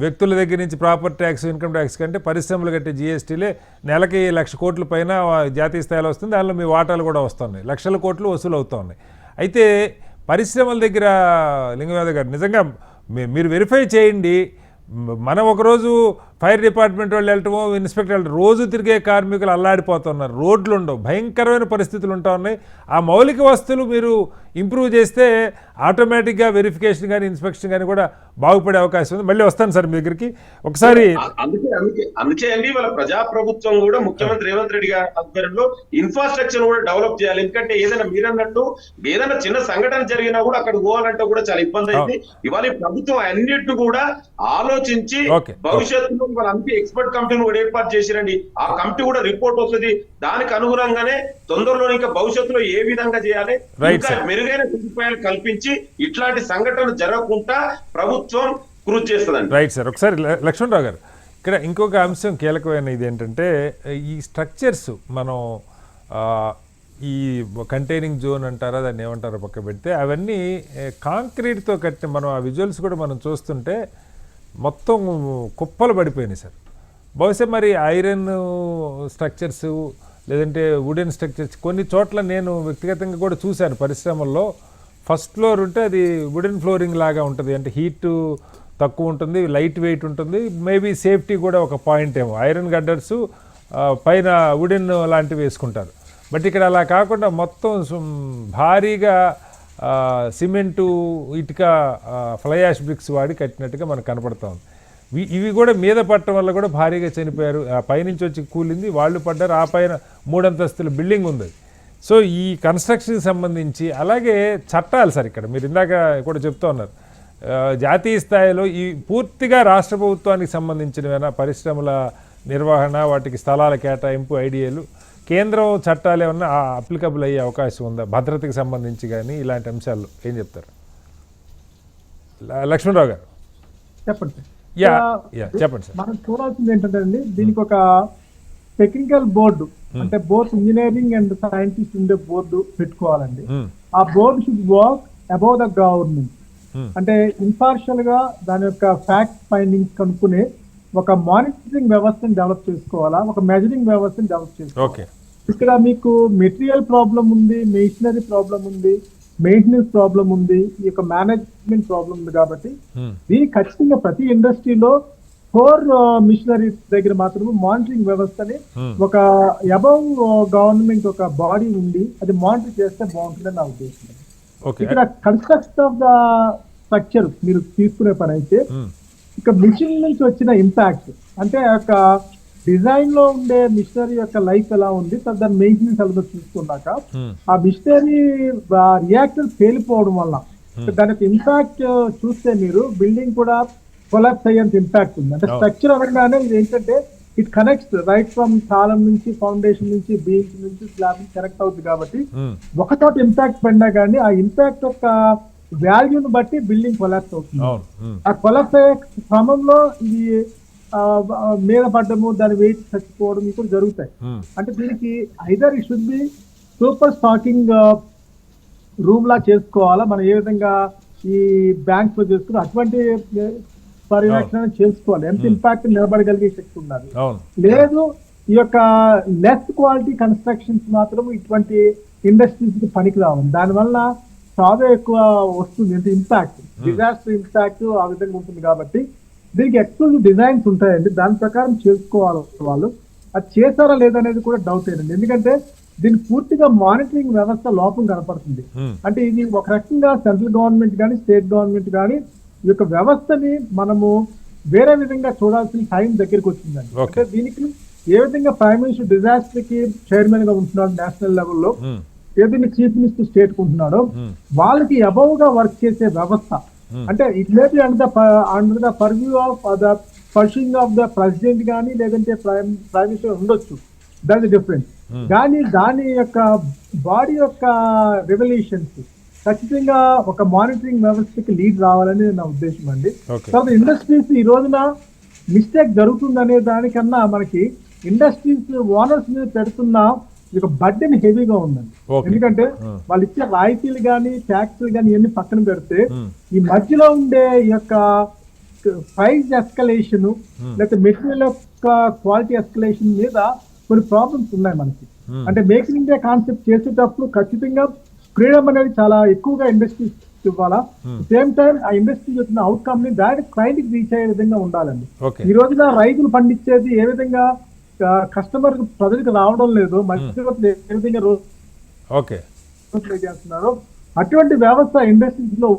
వ్యక్తుల దగ్గర నుంచి ప్రాపర్టీ ట్యాక్స్, ఇన్కమ్ ట్యాక్స్ కంటే పరిశ్రమలు కట్టే జిఎస్టీలే నెలకి 1,00,000 కోట్ల పైన జాతీయ స్థాయిలో వస్తుంది, దానిలో మీ వాటాలు కూడా వస్తున్నాయి, లక్షల కోట్లు వసూలు అవుతూ ఉన్నాయి. అయితే పరిశ్రమల దగ్గర లింగయాదవ్ గారు నిజంగా మీరు వెరిఫై చేయండి. మనం ఒకరోజు ఫైర్ డిపార్ట్మెంట్ వాళ్ళు వెళ్ళటమో, ఇన్స్పెక్టర్ వెళ్ళటం, రోజు తిరిగే కార్మికులు అల్లాడిపోతున్నారు, రోడ్లు ఉండవు, భయంకరమైన పరిస్థితులు ఉంటా ఉన్నాయి. ఆ మౌలిక వస్తువులు మీరు ఇంప్రూవ్ చేస్తే ఆటోమేటిక్గా వెరిఫికేషన్ కానీ ఇన్స్పెక్షన్ కానీ కూడా బాగుపడే అవకాశం ఉంది. మళ్ళీ వస్తాను సార్ మీ దగ్గరికి ఒకసారి. అందుకే అండి వాళ్ళ ప్రజాప్రభుత్వం కూడా ముఖ్యమంత్రి రేవంత్ రెడ్డి గారి ఆధ్వర్యంలో ఇన్ఫ్రాస్ట్రక్చర్ కూడా డెవలప్ చేయాలి. ఎందుకంటే ఏదైనా మీరన్నట్టు ఏదైనా చిన్న సంఘటన జరిగినా కూడా అక్కడ పోవాలంటే కూడా చాలా ఇబ్బంది అయింది. ఇవాళ ప్రభుత్వం అన్నిటి కూడా ఆలోచించి భవిష్యత్తులో వాళ్ళంతా ఎక్స్పర్ట్ కమిటీని కూడా ఏర్పాటు చేసిరండి. ఆ కమిటీ కూడా రిపోర్ట్ వస్తుంది, దానికి అనుగుణంగానే తొందరలో ఇంకా భవిష్యత్తులో ఏ విధంగా చేయాలి, ఇంకా మెరుగైన సదుపాయాలు కల్పించి ఇట్లాంటి సంఘటనలు జరగకుండా ప్రభుత్వం కృషి చేస్తుందండి. Right sir. ఒకసారి లక్ష్మణరావు గారు, ఇక్కడ ఇంకొక అంశం కీలకమైన ఇది ఏంటంటే ఈ స్ట్రక్చర్స్ మనం ఈ కంటైనింగ్ జోన్ అంటారా దాన్ని ఏమంటారో పక్క పెడితే అవన్నీ కాంక్రీట్తో కట్టిన, మనం ఆ విజువల్స్ కూడా మనం చూస్తుంటే మొత్తం కుప్పలు పడిపోయినాయి సార్. బహుశా మరి ఐరన్ స్ట్రక్చర్స్ లేదంటే వుడెన్ స్ట్రక్చర్స్ కొన్ని చోట్ల నేను వ్యక్తిగతంగా కూడా చూశాను పరిశ్రమల్లో. ఫస్ట్ ఫ్లోర్ ఉంటే అది వుడెన్ ఫ్లోరింగ్ లాగా ఉంటుంది, అంటే హీట్ తక్కువ ఉంటుంది, లైట్ వెయిట్ ఉంటుంది, మేబీ సేఫ్టీ కూడా ఒక పాయింట్ ఏమో. ఐరన్ గడ్డర్స్ పైన వుడెన్ లాంటివి వేసుకుంటారు. బట్ ఇక్కడ అలా కాకుండా మొత్తం భారీగా సిమెంటు, ఇటుక, ఫ్లై యాష్ బ్రిక్స్ వాడి కట్టినట్టుగా మనకు కనపడుతూ ఉంది. ఇవి కూడా మీద పట్టడం వల్ల కూడా భారీగా చనిపోయారు. పైనుంచి వచ్చి కూలింది, వాళ్ళు పడ్డారు. ఆ పైన 3 అంతస్తుల బిల్డింగ్ ఉంది. సో ఈ కన్స్ట్రక్షన్కి సంబంధించి అలాగే చట్టాలు సార్, ఇక్కడ మీరు ఇందాక కూడా చెప్తూ ఉన్నారు జాతీయ స్థాయిలో ఈ పూర్తిగా రాష్ట్ర ప్రభుత్వానికి సంబంధించినవైనా పరిశ్రమల నిర్వహణ, వాటికి స్థలాల కేటాయింపు, ఐడియాలు, కేంద్రం చట్టాలు ఏమన్నా అప్లికబుల్ అయ్యే అవకాశం ఉందా? భద్రతకి సంబంధించి కానీ ఇలాంటి అంశాల్లో ఏం చెప్తారు? లక్ష్మణరావు గారు చెప్పండి. యా చెప్పండి సార్. మనం చూడాల్సింది ఏంటంటే అండి, దీనికి ఒక టెక్నికల్ బోర్డు అంటే బోత్ ఇంజనీరింగ్ అండ్ సైంటిస్ట్ ఉండే బోర్డు పెట్టుకోవాలండి. ఆ board should work above the government. అంటే ఇంపార్షియల్ గా దాని యొక్క ఫ్యాక్ట్ ఫైండింగ్స్ కనుక్కునే ఒక మానిటరింగ్ వ్యవస్థను డెవలప్ చేసుకోవాలా, ఒక మెజరింగ్ వ్యవస్థను డెవలప్ చేసుకోవాలి. ఇక్కడ మీకు మెటీరియల్ ప్రాబ్లం ఉంది, మెషినరీ ప్రాబ్లం ఉంది, మెయింటెనెన్స్ ప్రాబ్లం ఉంది, ఈ యొక్క మేనేజ్మెంట్ ప్రాబ్లం ఉంది. కాబట్టి దీనికి ఖచ్చితంగా ప్రతి ఇండస్ట్రీలో కోర్ మిషనరీ దగ్గర మాత్రం మానిటరింగ్ వ్యవస్థని ఒక అబౌవ్ గవర్నమెంట్ ఒక బాడీ ఉండి అది మానిటర్ చేస్తే బాగుంటుందని నా ఉద్దేశం. ఇక్కడ కన్స్ట్రక్షన్ ఆఫ్ ద స్ట్రక్చర్ మీరు తీసుకునే పని అయితే ఇక మిషన్ నుంచి వచ్చిన ఇంపాక్ట్ అంటే ఆ యొక్క డిజైన్ లో ఉండే మిషనరీ యొక్క లైఫ్ ఎలా ఉంది, దాని మెయింటెనెన్స్ ఎలా చూసుకున్నాక ఆ మిషనరీ రియాక్టర్ పేలిపోవడం వల్ల దాని యొక్క ఇంపాక్ట్ చూస్తే మీరు బిల్డింగ్ కూడా కొలాప్స్ అయ్యేంత ఇంపాక్ట్ ఉంది. అంటే స్ట్రక్చర్ అనగానే ఇది ఏంటంటే ఇట్ కనెక్ట్స్ రైట్ ఫ్రమ్ తాళం నుంచి, ఫౌండేషన్ నుంచి, బీమ్స్ నుంచి, స్లాబ్ నుంచి కనెక్ట్ అవుతుంది. కాబట్టి ఒక చోట ఇంపాక్ట్ పడినా కానీ ఆ ఇంపాక్ట్ యొక్క వాల్యూని బట్టి బిల్డింగ్ కొలాప్స్ అవుతుంది. ఆ కొలాప్స్ అయ్యే క్రమంలో ఇది మీద పడ్డము, దాని వెయిట్ చచ్చిపోవడం ఇవి కూడా జరుగుతాయి. అంటే దీనికి either it should be super stacking room లా చేసుకోవాలా, మనం ఏ విధంగా ఈ బ్యాంక్స్ లో చేసుకుని అటువంటి పర్యవేక్షణ చేసుకోవాలి. ఎంత ఇంపాక్ట్ నిలబడగలిగే శక్తి ఉన్నది. లేదు ఈ యొక్క లెస్ క్వాలిటీ కన్స్ట్రక్షన్స్ మాత్రం ఇటువంటి ఇండస్ట్రీస్ కి పనికి రావాలి. దానివల్ల చాలా ఎక్కువ వస్తుంది, అంటే ఇంపాక్ట్, డిజాస్టర్ ఇంపాక్ట్ ఆ విధంగా ఉంటుంది. కాబట్టి దీనికి ఎక్స్క్లూజివ్ డిజైన్స్ ఉంటాయండి, దాని ప్రకారం చేసుకోవాలి. వాళ్ళు అది చేశారా లేదనేది కూడా డౌట్ ఏనండి. ఎందుకంటే దీనికి పూర్తిగా మానిటరింగ్ వ్యవస్థ లోపం కనపడుతుంది. అంటే ఇది ఒక రకంగా సెంట్రల్ గవర్నమెంట్ కానీ స్టేట్ గవర్నమెంట్ కానీ ఈ యొక్క వ్యవస్థని మనము వేరే విధంగా చూడాల్సిన టైం దగ్గరికి వచ్చిందండి. అంటే దీనికి ఏ విధంగా ప్రైమ్ మినిస్టర్ డిజాస్టర్ కి చైర్మన్ గా ఉంటున్నాడు నేషనల్ లెవెల్లో, ఏదైనా చీఫ్ మినిస్టర్ స్టేట్ కు ఉంటున్నాడో వాళ్ళకి అబౌవ్ గా వర్క్ చేసే వ్యవస్థ. అంటే it may be under the purview of the pursuing of the president కానీ లేదంటే ప్రైమ్ మినిస్టర్ ఉండొచ్చు, దాట్ ఇస్ డిఫరెంట్. కానీ దాని యొక్క బాడీ యొక్క రెవల్యూషన్స్ ఖచ్చితంగా ఒక మానిటరింగ్ వ్యవస్థకి లీడ్ రావాలని నా ఉద్దేశం అండి. తర్వాత ఇండస్ట్రీస్ ఈ రోజున మిస్టేక్ జరుగుతుందనే దానికన్నా మనకి ఇండస్ట్రీస్ ఓనర్స్ మీద పెడుతున్న ఒక బడ్డెన్ హెవీగా ఉందండి. ఎందుకంటే వాళ్ళు ఇచ్చే రాయితీలు కానీ ట్యాక్స్లు కానీ ఇవన్నీ పక్కన పెడితే ఈ మధ్యలో ఉండే ఈ యొక్క ప్రైస్ ఎస్కలేషన్ లేకపోతే మెటీరియల్ యొక్క క్వాలిటీ ఎస్కలేషన్ మీద కొన్ని ప్రాబ్లమ్స్ ఉన్నాయి మనకి. అంటే మేక్ ఇన్ ఇండియా కాన్సెప్ట్ చేసేటప్పుడు ఖచ్చితంగా ఫ్రీడమ్ అనేది చాలా ఎక్కువగా ఇండస్ట్రీస్ ఇవ్వాలా. సేమ్ టైం ఆ ఇండస్ట్రీ వచ్చిన అవుట్కమ్ ని డైరెక్ట్ క్లయింట్ కి రీచ్ అయ్యే విధంగా ఉండాలండి. ఈ రోజున రైతులు పండించేది ఏ విధంగా కస్టమర్ ప్రజలకు రావడం లేదు, మధ్యవర్తులు ఏ విధంగా చేస్తున్నారో అటువంటి వ్యవస్థ ఇండస్ట్రీస్ లో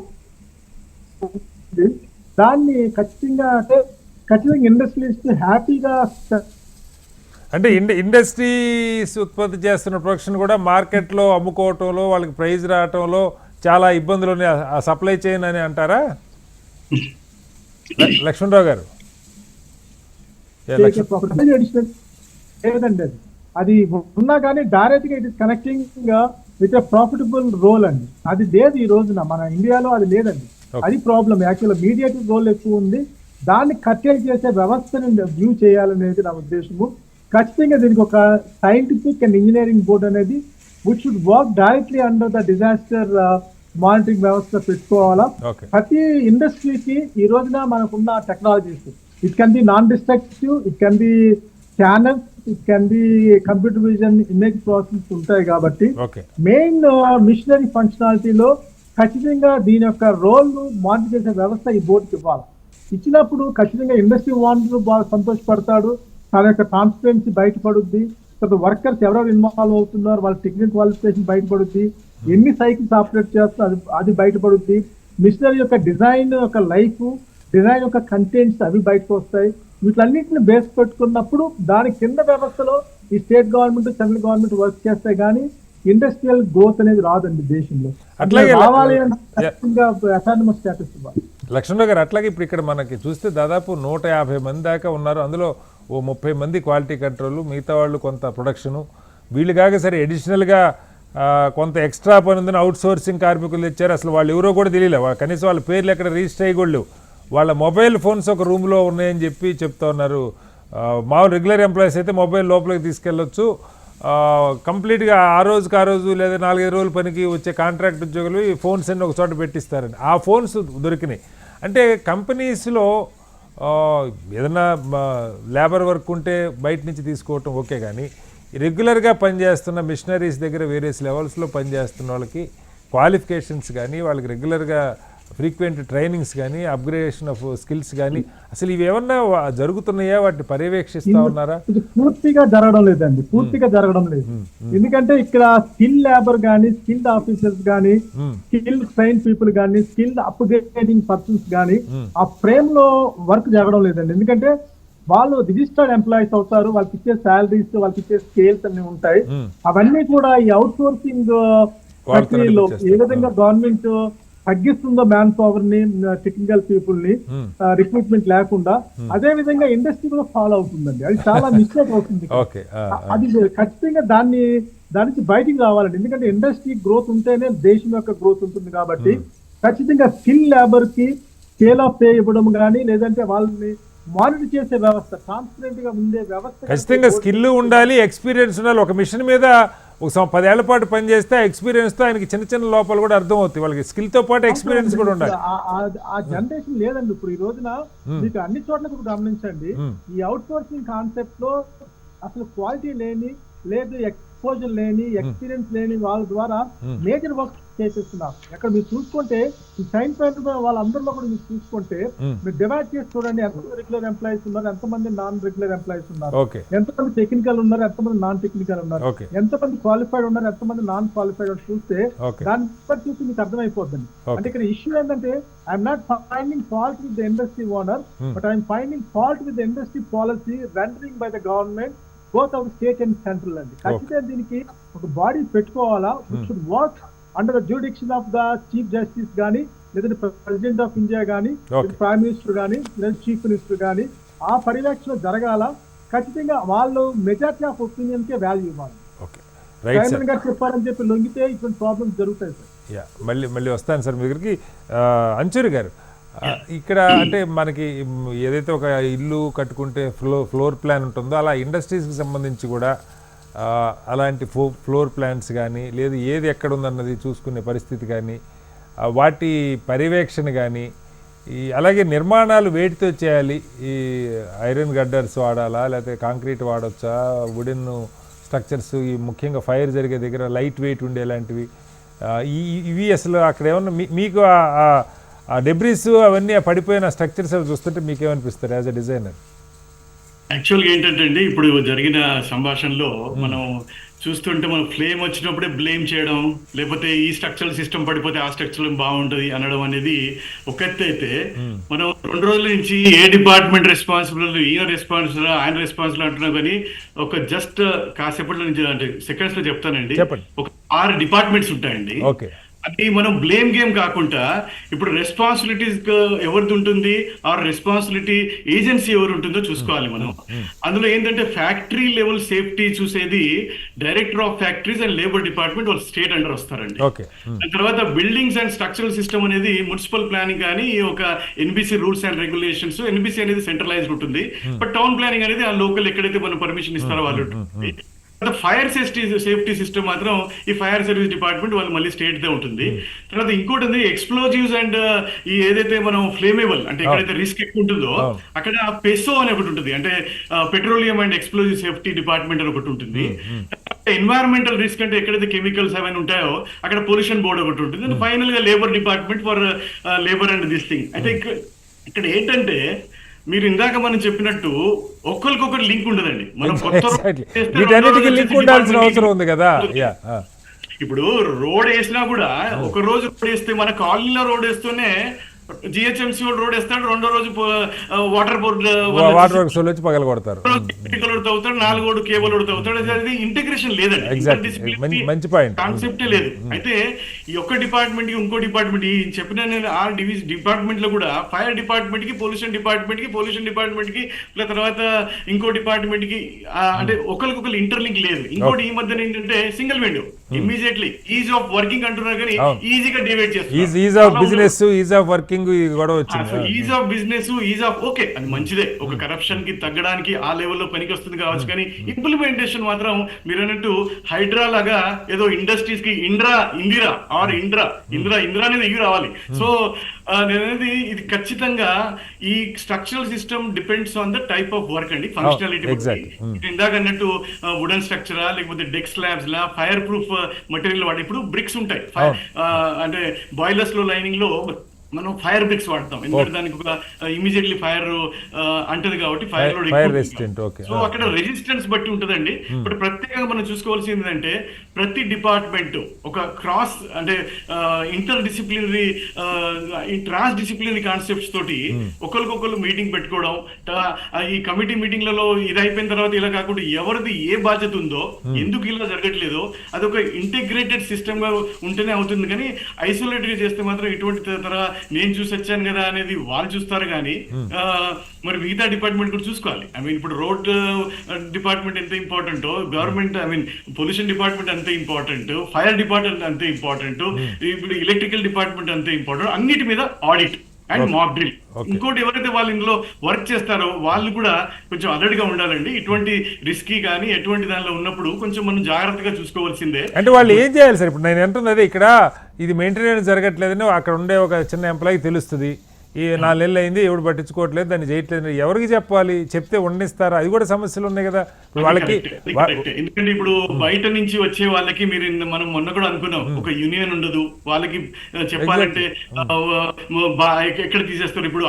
దాన్ని ఖచ్చితంగా ఇండస్ట్రీస్ హ్యాపీగా అంటే ఇండస్ట్రీస్ ఉత్పత్తి చేస్తున్న ప్రొడక్షన్ కూడా మార్కెట్లో అమ్ముకోవటంలో వాళ్ళకి ప్రైజ్ రావటంలో చాలా ఇబ్బందులు ఉన్నాయి ఆ సప్లై చైన్ అని అంటారా లక్ష్మణరావు గారు? లేదండి, అది ఉన్నా కానీ డైరెక్ట్ గా it is connecting with a profitable role అండి. అది లేదు ఈ రోజున మన ఇండియాలో, అది లేదండి. అది ప్రాబ్లం. యాక్చువల్ మీడియేటివ్ రోల్ ఎక్కువ ఉంది, దాన్ని కట్టేల్ చేసే వ్యవస్థని వ్యూ చేయాలనేది నా ఉద్దేశము. ఖచ్చితంగా దీనికి ఒక సైంటిఫిక్ అండ్ ఇంజనీరింగ్ బోర్డ్ అనేది which should work directly under the disaster monitoring వ్యవస్థ పెట్టుకోవాలా. ప్రతి ఇండస్ట్రీకి ఈ రోజున మనకున్న technologies, it can be non destructive, it can be scanners, it can be computer vision, image process ఉంటాయి. కాబట్టి మెయిన్ మిషనరీ ఫంక్షనాలిటీలో ఖచ్చితంగా దీని యొక్క రోల్ మానిటర్ చేసే వ్యవస్థ ఈ బోర్డుకి ఇవ్వాలి. ఇచ్చినప్పుడు ఖచ్చితంగా ఇండస్ట్రీ ఓనర్ బాగా సంతోషపడతాడు, తన యొక్క ట్రాన్స్పరెన్సీ బయటపడుద్ది, తర్వాత వర్కర్స్ ఎవరెవరు ఇన్వాల్వ్ అవుతున్నారు వాళ్ళ టెక్నికల్ క్వాలిఫికేషన్ బయటపడుద్ది, ఎన్ని సైకిల్స్ ఆపరేట్ చేస్తారు అది బయటపడుద్ది, మిషనరీ యొక్క డిజైన్ యొక్క లైఫ్, డిజైన్ యొక్క కంటెంట్స్ అవి బయటకు వస్తాయి. వీటన్నిటిని బేస్ పెట్టుకున్నప్పుడు దాని కింద వ్యవస్థలో ఈ state government central government work చేస్తే గానీ ఇండస్ట్రియల్ గ్రోత్ అనేది రాదండి దేశంలో. రావాలి అంటే అటానమస్ స్టేటస్ ఇవ్వాలి. లక్ష్మణరావు గారు, అట్లాగే ఇప్పుడు ఇక్కడ మనకి చూస్తే దాదాపు 150 మంది దాకా ఉన్నారు. అందులో ఓ 30 మంది క్వాలిటీ కంట్రోల్, మిగతా వాళ్ళు కొంత ప్రొడక్షను, వీళ్ళు కాక సరే అడిషనల్గా కొంత ఎక్స్ట్రా పని ఉందని అవుట్ సోర్సింగ్ కార్మికులు తెచ్చారు. అసలు వాళ్ళు ఎవరో కూడా తెలియలే, కనీసం వాళ్ళ పేర్లు ఎక్కడ రిజిస్టర్ అయ్యకూడలేవు. వాళ్ళ మొబైల్ ఫోన్స్ ఒక రూమ్లో ఉన్నాయని చెప్పి చెప్తా ఉన్నారు. మామూలు రెగ్యులర్ ఎంప్లాయీస్ అయితే మొబైల్ లోపలికి తీసుకెళ్ళొచ్చు, కంప్లీట్గా ఆ రోజు లేదా 4-5 రోజుల పనికి వచ్చే కాంట్రాక్ట్ ఉద్యోగులు ఈ ఫోన్స్ అన్ని ఒక చోట పెట్టిస్తారని ఆ ఫోన్స్ దొరికినాయి. అంటే కంపెనీస్లో ఏదైనా లేబర్ వర్క్ ఉంటే బయట నుంచి తీసుకోవటం ఓకే, కానీ రెగ్యులర్గా పనిచేస్తున్న మిషనరీస్ దగ్గర వేరియస్ లెవెల్స్లో పనిచేస్తున్న వాళ్ళకి క్వాలిఫికేషన్స్ కానీ, వాళ్ళకి రెగ్యులర్గా ఫ్రీక్వెంట్ ట్రైనింగ్స్ కానీ, అప్గ్రేడేషన్ ఆఫ్ స్కిల్స్ కానీ, అసలు ఇవి ఏమన్నా జరుగుతున్నాయా, వాటిని పర్యవేక్షిస్తా ఉన్నారా? ఇది పూర్తిగా జరగడం లేదండి, పూర్తిగా జరగడం లేదు. ఎందుకంటే ఇక్కడ స్కిల్ లేబర్ కానీ, స్కిల్డ్ ఆఫీసర్స్ కానీ, స్కిల్ ట్రైన్ పీపుల్ కానీ, స్కిల్డ్ అప్గ్రేడింగ్ పర్సన్స్ కానీ ఆ ఫ్రేమ్ లో వర్క్ జరగడం లేదండి. ఎందుకంటే వాళ్ళు రిజిస్టర్డ్ ఎంప్లాయీస్ అవుతారు, వాళ్ళకి ఇచ్చే శాలరీస్, వాళ్ళకి ఇచ్చే స్కేల్స్ అన్ని ఉంటాయి. అవన్నీ కూడా ఈ అవుట్ సోర్సింగ్ ప్రక్రియలో ఏ విధంగా గవర్నమెంట్ తగ్గిస్తుందో మ్యాన్ పవర్ ని, టెక్నికల్ పీపుల్ ని, రిక్రూట్మెంట్ లేకుండా అదే విధంగా ఇండస్ట్రీ కూడా ఫాలో అవుతుందండి. అది చాలా మిస్టేక్ అవుతుంది. అది ఖచ్చితంగా దాని నుంచి బయటికి రావాలండి. ఎందుకంటే ఇండస్ట్రీ గ్రోత్ ఉంటేనే దేశం యొక్క గ్రోత్ ఉంటుంది. కాబట్టి ఖచ్చితంగా స్కిల్ లేబర్ కి స్కేల్ ఆఫ్ పే ఇవ్వడం కానీ, లేదంటే వాళ్ళని మానిటర్ చేసే వ్యవస్థ, ట్రాన్స్పరెంట్ గా ఉండే వ్యవస్థ, ఖచ్చితంగా స్కిల్ ఉండాలి, ఎక్స్పీరియన్స్ ఉండాలి. ఒక మిషన్ మీద ఒక 10 ఏళ్ల పాటు పనిచేస్తే ఎక్స్పీరియన్స్తో ఆయనకి చిన్న చిన్న లోపాలు కూడా అర్థం అవుతాయి. వాళ్ళకి స్కిల్తో పాటు ఎక్స్పీరియన్స్ కూడా ఉండాలి. ఆ జనరేషన్ లేదండి ఇప్పుడు. ఈ రోజున మీకు అన్ని చోట్ల కూడా గమనించండి, ఈ అవుట్ సోర్సింగ్ కాన్సెప్ట్ లో అసలు క్వాలిటీ లేని, లేదు ఎక్స్పోజర్ లేని, ఎక్స్పీరియన్స్ లేని వాళ్ళ ద్వారా మేజర్ వర్క్ చేసేస్తున్నారు. ఎక్కడ మీరు చూసుకుంటే ఈ సైన్ పాయింట్ వాళ్ళందరిలో కూడా మీరు చూసుకుంటే మీరు డివైడ్ చేసి చూడండి, ఎంతమంది రెగ్యులర్ ఎంప్లాయీస్ ఉన్నారు, ఎంతమంది నాన్ రెగ్యులర్ ఎంప్లాయీస్ ఉన్నారు, ఎంతమంది టెక్నికల్ ఉన్నారు, ఎంతమంది నాన్ టెక్నికల్ ఉన్నారు, ఎంతమంది క్వాలిఫైడ్ ఉన్నారు, ఎంతమంది నాన్ క్వాలిఫైడ్ చూస్తే దాన్ని బట్టి చూసి మీకు అర్థమైపోతుంది. అంటే ఇక్కడ ఇష్యూ ఏంటంటే I'm not finding fault with the industry owner, but I'm finding fault with the industry policy rendering by the government both of state and central అండి. ఖచ్చితంగా దీనికి ఒక బాడీ పెట్టుకోవాలా, which should work under the jurisdiction of the chief justice కానీ, లేదంటే president of India కానీ, prime minister కానీ, లేదా చీఫ్ మినిస్టర్ కానీ ఆ పర్యవేక్షణ జరగాల. ఖచ్చితంగా వాళ్ళు majority of opinion K value ఇవ్వాలి. ప్రైమ్ గారు చెప్పారని చెప్పి లొంగితే ఇటువంటి ప్రాబ్లమ్స్ జరుగుతాయి సార్. మళ్ళీ వస్తాను సార్ మీ దగ్గరికి. అంచూరి గారు, ఇక్కడ అంటే మనకి ఏదైతే ఒక ఇల్లు కట్టుకుంటే ఫ్లోర్ ప్లాన్ ఉంటుందో అలా ఇండస్ట్రీస్కి సంబంధించి కూడా అలాంటి ఫ్లోర్ ప్లాన్స్ కానీ, లేదు ఏది ఎక్కడ ఉందన్నది చూసుకునే పరిస్థితి కానీ, వాటి పర్యవేక్షణ కానీ, అలాగే నిర్మాణాలు వేటితో చేయాలి, ఈ ఐరన్ గడ్డర్స్ వాడాలా, లేకపోతే కాంక్రీట్ వాడచ్చా, వుడెన్ స్ట్రక్చర్స్, ఈ ముఖ్యంగా ఫైర్ జరిగే దగ్గర లైట్ వెయిట్ ఉండేలాంటివి, ఇవి అసలు అక్కడ ఏమన్నా మీకు ఆ డెబ్రిస్ అవన్నీ పడిపోయిన స్ట్రక్చర్స్ అవి చూస్తుంటే మీకేమనిపిస్తారు యాజ్ అ డిజైనర్? యాక్చువల్గా ఏంటంటే అండి, ఇప్పుడు జరిగిన సంభాషణలో మనం చూస్తుంటే మనం ఫ్లేమ్ వచ్చినప్పుడే బ్లేమ్ చేయడం, లేకపోతే ఈ స్ట్రక్చరల్ సిస్టమ్ పడిపోతే ఆ స్ట్రక్చర్ బాగుంటుంది అనడం అనేది ఒక ఎత్తు అయితే, మనం 2 రోజుల నుంచి ఏ డిపార్ట్మెంట్ రెస్పాన్సిబుల్, ఈయన రెస్పాన్సిబుల్, ఆయన రెస్పాన్సిబుల్ అంటున్నాం. కానీ ఒక జస్ట్ కాసేపట్లో నుంచి అంటే సెకండ్స్ లో చెప్తానండి, ఒక 6 డిపార్ట్మెంట్స్ ఉంటాయండి. అది మనం బ్లేమ్ గేమ్ కాకుండా ఇప్పుడు రెస్పాన్సిబిలిటీస్ ఎవరిది ఉంటుంది, ఆ రెస్పాన్సిబిలిటీ ఏజెన్సీ ఎవరు ఉంటుందో చూసుకోవాలి మనం. అందులో ఏంటంటే ఫ్యాక్టరీ లెవెల్ సేఫ్టీ చూసేది director of factories and labour department, వాళ్ళు స్టేట్ అండర్ వస్తారండి. దాని తర్వాత బిల్డింగ్స్ అండ్ స్ట్రక్చరల్ సిస్టమ్ అనేది మున్సిపల్ ప్లానింగ్ కానీ, ఒక NBC rules and regulations, NBC అనేది సెంట్రలైజ్డ్ ఉంటుంది, బట్ టౌన్ ప్లానింగ్ అనేది ఆ లోకల్ ఎక్కడైతే మనం పర్మిషన్ ఇస్తారో వాళ్ళు ఉంటుంది. ఫైర్ సేఫ్టీ సిస్టమ్ మాత్రం ఈ ఫైర్ సర్వీస్ డిపార్ట్మెంట్ వాళ్ళు మళ్ళీ స్టేట్ దే ఉంటుంది. తర్వాత ఇంకోటి ఉంది ఎక్స్ప్లోజివ్స్ అండ్ ఈ ఏదైతే మనం ఫ్లేమేబుల్ అంటే ఎక్కడైతే రిస్క్ ఎక్కువ ఉంటుందో అక్కడ పెసో అని ఒకటి ఉంటుంది, అంటే petroleum and explosive safety department అని ఒకటి ఉంటుంది. ఎన్వైరన్మెంటల్ రిస్క్ అంటే ఎక్కడైతే కెమికల్స్ అవన్నీ ఉంటాయో అక్కడ పొల్యూషన్ బోర్డు ఒకటి ఉంటుంది. అండ్ ఫైనల్ గా labour department for labour and this thing. అయితే ఇక్కడ ఏంటంటే మీరు ఇందాక మనం చెప్పినట్టు ఒక్కరికొకరు లింక్ ఉండదండి. మనం లింక్ ఉండాల్సిన అవసరం ఉంది కదా. ఇప్పుడు రోడ్ వేసినా కూడా ఒక రోజు రోడ్ వేస్తే మన కాలనీలో రోడ్ వేస్తూనే జిహెచ్ఎంసీ రోడ్ వేస్తాడు, రెండో రోజు వాటర్ బోర్డు వాటర్ వర్క్స్ వాళ్ళు వచ్చి పగల కొడతారు. అవుతాడు, నాలుగోడు కేబుల్ అవుతాడు. అది ఇంటిగ్రేషన్ లేదండి, Exactly. మంచి point. కాన్సెప్టే లేదు. అయితే ఈ ఒక్క డిపార్ట్మెంట్ కి ఇంకో డిపార్ట్మెంట్ చెప్పిన ఆ డిపార్ట్మెంట్ లో కూడా ఫైర్ డిపార్ట్మెంట్ కి పొల్యూషన్ డిపార్ట్మెంట్ కి తర్వాత ఇంకో డిపార్ట్మెంట్ కి అంటే ఒకరికొకరు ఇంటర్లింక్ లేదు. ఇంకోటి ఈ మధ్యన ఏంటంటే single window immediately is of working అంటున్నారు కానీ ఈజీగా డివైడ్ చేస్తారు. Is of business, is of working గొడవ వచ్చింది. Is of business, is of okay, అది మంచిదే, ఒక కరప్షన్ కి తగ్గడానికి ఆ లెవెల్లో పనికి వస్తుంది కావచ్చు. కానీ ఇంప్లిమెంటేషన్ మాత్రం మీరు అన్నట్టు హైడ్రా లాగా ఏదో ఇండస్ట్రీస్ కి ఇందిరా అనేది ఎగి రావాలి. సో నేననేది ఇది ఖచ్చితంగా ఈ structural system depends on the type of work అండి, ఫంక్షనాలిటీ. ఇందాక అన్నట్టు వుడెన్ స్ట్రక్చరా లేకపోతే డెక్ స్లాబ్స్ లా ఫైర్ ప్రూఫ్ మెటీరియల్ వాడి. ఇప్పుడు బ్రిక్స్ ఉంటాయి, అంటే బాయిలర్స్ లో లైనింగ్ లో మనం ఫైర్ బ్రిక్స్ వాడతాం, ఎందుకంటే దానికి ఒక ఇమీడియట్లీ ఫైర్ అంటది కాబట్టి ఫైర్ లో. సో అక్కడ రెసిస్టెన్స్ బట్టి ఉంటదండి. బట్ ప్రత్యేకంగా మనం చూసుకోవాల్సింది ఏంటంటే ప్రతి డిపార్ట్మెంట్ ఒక క్రాస్ అంటే ఇంటర్ డిసిప్లినరీ ట్రాన్స్ డిసిప్లినరీ కాన్సెప్ట్స్ తోటి ఒకరికొకరు మీటింగ్ పెట్టుకోవడం, ఈ కమిటీ మీటింగ్లలో ఇది అయిపోయిన తర్వాత ఇలా కాకుండా ఎవరిది ఏ బాధ్యత ఉందో, ఎందుకు ఇలా జరగట్లేదో అది ఒక ఇంటిగ్రేటెడ్ సిస్టమ్ గా ఉంటేనే అవుతుంది. కానీ ఐసోలేటెడ్ గా చేస్తే మాత్రం ఇటువంటి నేను చూసి వచ్చాను కదా అనేది వాళ్ళు చూస్తారు. కానీ మరి మిగతా డిపార్ట్మెంట్ కూడా చూసుకోవాలి. ఐ మీన్ ఇప్పుడు రోడ్ డిపార్ట్మెంట్ ఎంత ఇంపార్టెంటో, government I mean pollution department అంతే ఇంపార్టెంట్, ఫైర్ డిపార్ట్మెంట్ అంతే ఇంపార్టెంట్, ఇప్పుడు ఎలక్ట్రికల్ డిపార్ట్మెంట్ అంతే ఇంపార్టెంట్. అన్నిటి మీద ఆడిట్ అండ్ మాక్ డ్రిల్. ఇంకోటి ఎవరైతే వాళ్ళు ఇందులో వర్క్ చేస్తారో వాళ్ళు కూడా కొంచెం అలర్ట్ గా ఉండాలండి. ఇటువంటి రిస్కీ కానీ ఎటువంటి దానిలో ఉన్నప్పుడు కొంచెం మనం జాగ్రత్తగా చూసుకోవాల్సిందే. అంటే వాళ్ళు ఏం చేయాలి సార్? ఇప్పుడు నేను అంటున్నది ఇక్కడ ఇది మెయింటెనెన్స్ జరగట్లేదని అక్కడ ఉండే ఒక చిన్న ఎంప్లాయీకి తెలుస్తుంది, ఈ 4 నెలలు అయింది ఎవడు పట్టించుకోవట్లేదు, దాన్ని చేయట్లేదు, ఎవరికి చెప్పాలి? చెప్తే వండిస్తారా? అది కూడా సమస్యలు ఉన్నాయి కదా వాళ్ళకి. ఎందుకంటే ఇప్పుడు బయట నుంచి వచ్చే వాళ్ళకి మీరు మనం మొన్న కూడా అనుకున్నాం, ఒక యూనియన్ ఉండదు వాళ్ళకి చెప్పాలంటే ఎక్కడ తీసేస్తారు. ఇప్పుడు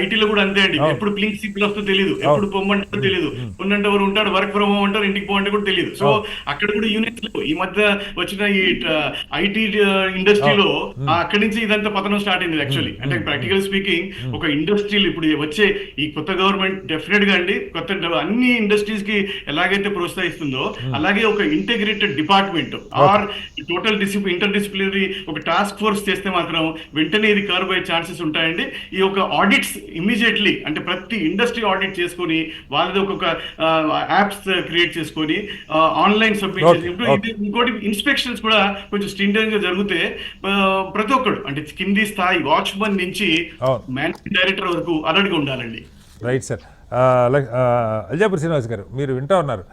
ఐటీలో కూడా అంతే అండి, ఎప్పుడు క్లీన్ సిప్లు వస్తుందో తెలియదు, ఎప్పుడు పొమ్మంటారో తెలియదు, ఉన్నంటే ఎవరు ఉంటాడు, వర్క్ ఫ్రమ్ హోమ్ అంటారు, ఇంటికి పోమంటే కూడా తెలియదు. సో అక్కడ కూడా యూనియన్స్ లేవు. ఈ మధ్య వచ్చిన ఈ ఐటీ ఇండస్ట్రీలో అక్కడి నుంచి ఇదంతా పతనం స్టార్ట్ అయింది యాక్చువల్లీ. అంటే ప్రాక్టికల్ స్పీకింగ్ ఒక ఇండస్ట్రీలు ఇప్పుడు వచ్చే ఈ కొత్త గవర్నమెంట్ డెఫినెట్ గా అండి కొత్త అన్ని ఇండస్ట్రీస్ కి ఎలాగైతే ప్రోత్సహిస్తుందో అలాగే ఒక integrated department or total interdisciplinary ఒక టాస్క్ ఫోర్స్ చేస్తే మాత్రం వెంటనే ఇది కర్వ్ అయ్యే ఛాన్సెస్ ఉంటాయండి. ఈ యొక్క ఆడిట్స్ ఇమీడియట్లీ అంటే ప్రతి ఇండస్ట్రీ ఆడిట్ చేసుకొని వాళ్ళది ఒక యాప్స్ క్రియేట్ చేసుకొని ఆన్లైన్ సబ్మిట్ చేసి ఇంకోటి ఇన్స్పెక్షన్స్ కూడా కొంచెం స్ట్రింజెంట్ గా జరిగితే ప్రతి ఒక్కరు అంటే కింది స్థాయి వాచ్మన్ నుంచి మేనేజింగ్ డైరెక్టర్ వరకు అలర్ట్గా ఉండాలండి. Right sir. అల్జాపూర్ శ్రీనివాస్ గారు మీరు వింటూ ఉన్నారు.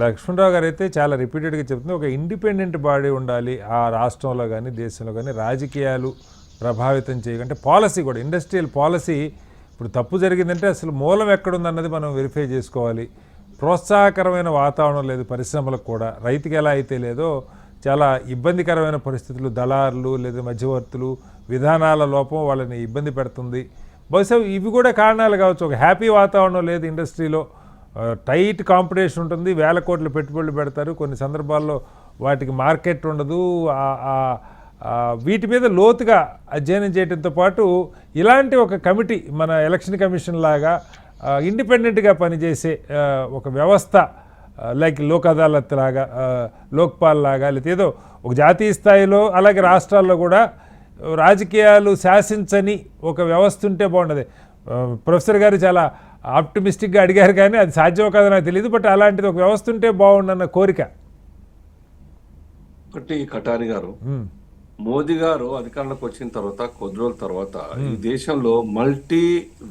లక్ష్మణరావు గారు అయితే చాలా రిపీటెడ్గా చెప్తుంది, ఒక ఇండిపెండెంట్ బాడీ ఉండాలి ఆ రాష్ట్రంలో కానీ దేశంలో కానీ, రాజకీయాలు ప్రభావితం చేయకంటే పాలసీ కూడా ఇండస్ట్రియల్ పాలసీ ఇప్పుడు తప్పు జరిగిందంటే అసలు మూలం ఎక్కడుందన్నది మనం వెరిఫై చేసుకోవాలి. ప్రోత్సాహకరమైన వాతావరణం లేదు పరిశ్రమలకు కూడా, రైతుకి ఎలా అయితే లేదో చాలా ఇబ్బందికరమైన పరిస్థితులు, దళారులు లేదా మధ్యవర్తులు విధానాల లోపం వాళ్ళని ఇబ్బంది పెడుతుంది. బహుశా ఇవి కూడా కారణాలు కావచ్చు. ఒక హ్యాపీ వాతావరణం లేదు ఇండస్ట్రీలో, టైట్ కాంపిటీషన్ ఉంటుంది, వేల కోట్ల పెట్టుబడులు పెడతారు, కొన్ని సందర్భాల్లో వాటికి మార్కెట్ ఉండదు. వీటి మీద లోతుగా అధ్యయనం చేయడంతో పాటు ఇలాంటి ఒక కమిటీ మన ఎలక్షన్ కమిషన్ లాగా ఇండిపెండెంట్గా పనిచేసే ఒక వ్యవస్థ లైక్ లోక్ అదాలత్ లాగా, లోక్పాల్ లాగా, లేదా ఏదో ఒక జాతీయ స్థాయిలో అలాగే రాష్ట్రాల్లో కూడా రాజకీయాలు శాసించని ఒక వ్యవస్థ ఉంటే బాగుండదు. ప్రొఫెసర్ గారు చాలా ఆప్టిమిస్టిక్గా అడిగారు కానీ అది సాధ్యం కాదో నాకు తెలియదు. బట్ అలాంటిది ఒక వ్యవస్థ ఉంటే బాగుండన్న కోరిక. ఒకటి కటారి గారు, మోదీ గారు అధికారంలోకి వచ్చిన తర్వాత కొద్ది రోజుల తర్వాత ఈ దేశంలో మల్టీ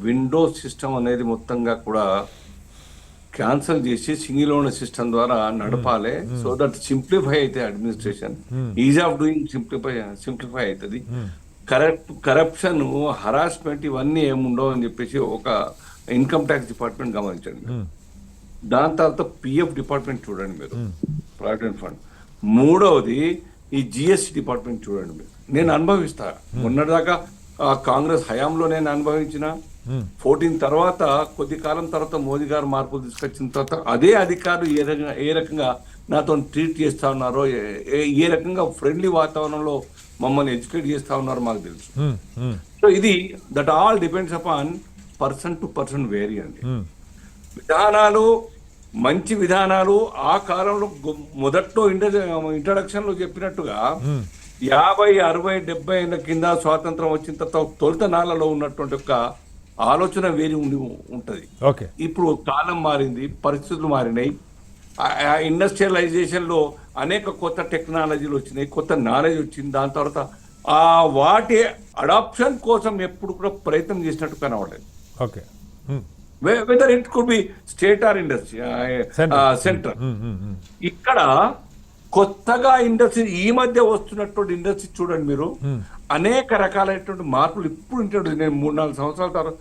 విండో సిస్టమ్ అనేది మొత్తంగా కూడా క్యాన్సల్ చేసి సింగిల్ ఓనర్ సిస్టమ్ ద్వారా నడపాలి. సో దట్ సింప్లిఫై అయితే administration, is of doing simplify అవుతుంది. కరప్షన్, హరాస్మెంట్ ఇవన్నీ ఏముండవు అని చెప్పేసి ఒక ఇన్కమ్ ట్యాక్స్ డిపార్ట్మెంట్ గమనించండి. దాని తర్వాత పిఎఫ్ డిపార్ట్మెంట్ చూడండి మీరు, ప్రావిడెంట్ ఫండ్. మూడవది ఈ జిఎస్టి డిపార్ట్మెంట్ చూడండి మీరు. నేను అనుభవిస్తా, మొన్నటిదాకా కాంగ్రెస్ హయాంలో నేను అనుభవించిన 14 తర్వాత కొద్ది కాలం తర్వాత మోదీ గారు మార్పులు తీసుకొచ్చిన తర్వాత అదే అధికారులు ఏ రకంగా నాతో ట్రీట్ చేస్తా ఉన్నారో, ఏ రకంగా ఫ్రెండ్లీ వాతావరణంలో మమ్మల్ని ఎడ్యుకేట్ చేస్తా ఉన్నారు మాకు తెలుసు. సో ఇది that all depends upon person to person vary అండి. విధానాలు మంచి విధానాలు ఆ కాలంలో మొదట్లో ఇంట్రడక్షన్ లో చెప్పినట్టుగా 50, 60, 70 ఏళ్ళ కింద స్వాతంత్రం వచ్చిన తర్వాత తొలుత నాళ్ళలో ఉన్నటువంటి ఒక ఆలోచన వేరి ఉంటది. ఇప్పుడు కాలం మారింది, పరిస్థితులు మారినాయి. ఇండస్ట్రియలైజేషన్ లో అనేక కొత్త టెక్నాలజీలు వచ్చినాయి, కొత్త నాలెడ్జ్ వచ్చింది. దాని తర్వాత వాటి అడాప్షన్ కోసం ఎప్పుడు కూడా ప్రయత్నం చేసినట్టు కనబడలేదు. Whether it could be state or industry centre. ఇక్కడ కొత్తగా ఇండస్ట్రీ ఈ మధ్య వస్తున్నటువంటి ఇండస్ట్రీ చూడండి మీరు, అనేక రకాలైనటువంటి మార్పులు ఇప్పుడు ఇంట్రడ్యూస్. నేను 3-4 సంవత్సరాల తర్వాత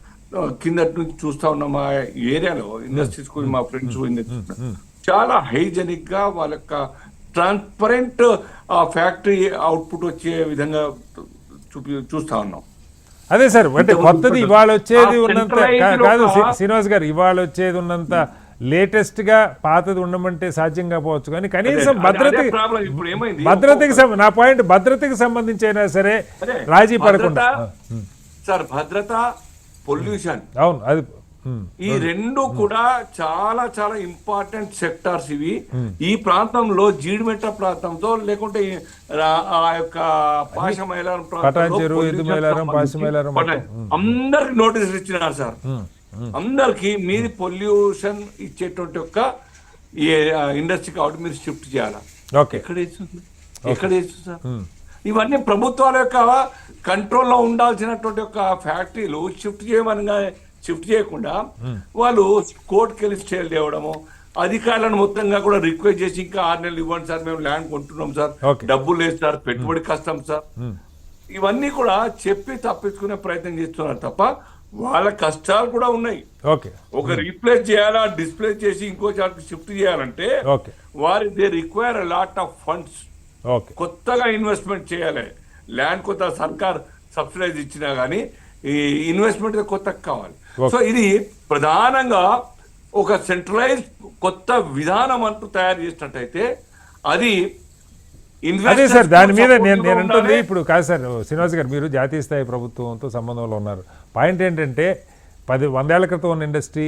కిందటి నుంచి చూస్తా ఉన్నా మా ఏరియాలో ఇండస్ట్రీస్ గురించి, మా ఫ్రెండ్స్ చాలా హైజెనిక్ గా వాళ్ళ యొక్క ట్రాన్స్పరెంట్ ఫ్యాక్టరీ అవుట్పుట్ వచ్చే విధంగా చూస్తా ఉన్నాం. అదే సార్, అంటే కొత్తది ఇవాళ వచ్చేది ఉన్నంత కాదు శ్రీనివాస్ గారు, ఇవాళ వచ్చేది ఉన్నంత లేటెస్ట్ గా పాతది ఉండమంటే సాధ్యం కావచ్చు, కానీ కనీసం భద్రతకి నా పాయింట్ భద్రతకి సంబంధించి అయినా సరే రాజీ పడకుండా. సార్ భద్రత, పొల్యూషన్, అవును, అది ఈ రెండు కూడా చాలా చాలా ఇంపార్టెంట్ సెక్టార్స్ ఇవి. ఈ ప్రాంతంలో జీడిమెట్ట ప్రాంతంతో లేకుంటే ఆ యొక్క పాశమైలారం అందరికి నోటీసులు ఇచ్చినారు సార్. అందరికి మీది పొల్యూషన్ ఇచ్చేటువంటి ఒక ఇండస్ట్రీ కాబట్టి మీరు షిఫ్ట్ చేయాలా. ఎక్కడ వేస్తుంది సార్? ఇవన్నీ ప్రభుత్వాల యొక్క కంట్రోల్లో ఉండాల్సినటువంటి ఒక ఫ్యాక్టరీలు షిఫ్ట్ చేయకుండా వాళ్ళు కోర్టుకి వెళ్ళి స్టేలు తేవడము, అధికారులను మొత్తంగా కూడా రిక్వెస్ట్ చేసి ఇంకా 6 నెలలు ఇవ్వండి సార్, మేము ల్యాండ్ కొంటున్నాం సార్, డబ్బులు లేదు సార్, పెట్టుబడి కష్టం సార్, ఇవన్నీ కూడా చెప్పి తప్పించుకునే ప్రయత్నం చేస్తున్నారు తప్ప వాళ్ళ కష్టాలు కూడా ఉన్నాయి. ఒక రీప్లేస్ చేయాలా, డిస్ప్లేస్ చేసి ఇంకో చాటుకు షిఫ్ట్ చేయాలంటే they require lot of funds. కొత్తగా ఇన్వెస్ట్మెంట్ చేయాలి. ల్యాండ్ కొత్త సర్కార్ సబ్సిడైజ్ ఇచ్చినా గానీ ఈ ఇన్వెస్ట్మెంట్ కొత్తగా కావాలి. సో ఇది ప్రధానంగా ఒక సెంట్రలైజ్ కొత్త విధానం అంటూ తయారు చేసినట్టయితే అది అదే సార్. దాని మీద నేను అంటుంది ఇప్పుడు కాదు సార్ శ్రీనివాస్ గారు, మీరు జాతీయ స్థాయి ప్రభుత్వంతో సంబంధంలో ఉన్నారు. పాయింట్ ఏంటంటే 100 ఏళ్ల క్రితం ఉన్న ఇండస్ట్రీ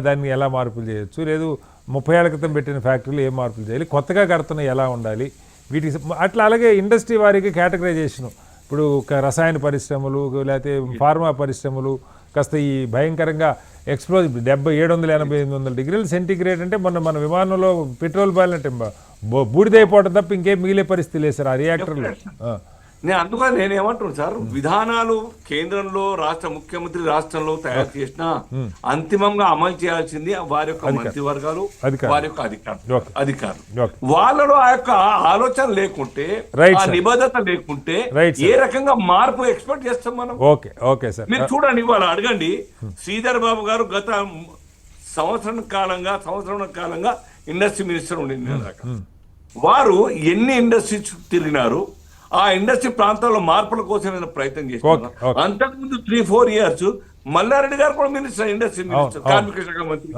దాన్ని ఎలా మార్పులు చేయొచ్చు, లేదు 30 ఏళ్ల క్రితం పెట్టిన ఫ్యాక్టరీలు ఏం మార్పులు చేయాలి, కొత్తగా కడుతున్న ఎలా ఉండాలి, వీటికి అట్లా. అలాగే ఇండస్ట్రీ వారికి కేటగరైజేషను, ఇప్పుడు రసాయన పరిశ్రమలు లేకపోతే ఫార్మా పరిశ్రమలు కాస్త ఈ భయంకరంగా ఎక్స్ప్లోజ్ 780-800 డిగ్రీల సెంటిగ్రేడ్ అంటే మన విమానంలో పెట్రోల్ బాలినట్టే బూడిదైపోవడం తప్ప ఇంకేం మిగిలే పరిస్థితి లేదు సార్ ఆ రియాక్టర్లో. అందుకని నేనేమంటున్నాను సార్, విధానాలు కేంద్రంలో ముఖ్యమంత్రి రాష్ట్రంలో తయారు చేసిన అంతిమంగా అమలు చేయాల్సింది వారి యొక్క మంత్రివర్గాలు, వారి యొక్క అధికారులు. వాళ్ళలో ఆ యొక్క ఆలోచన లేకుంటే, ఆ నిబద్ధత లేకుంటే ఏ రకంగా మార్పు ఎక్స్పెక్ట్ చేస్తాం మనం? మీరు చూడండి, ఇవాళ అడగండి, శ్రీధర్ బాబు గారు గత సంవత్సరం కాలంగా ఇండస్ట్రీ మినిస్టర్ ఉండింది. వారు ఎన్ని ఇండస్ట్రీస్ తిరిగినారు, ఆ ఇండస్ట్రీ ప్రాంతాల్లో మార్పుల కోసం ఏమైనా ప్రయత్నం చేస్తున్నారు? అంతకుముందు 3-4 years మల్లారెడ్డి గారు కూడా మినిస్టర్, ఇండస్ట్రీ మినిస్టర్, కార్మిక శాఖ మంత్రి,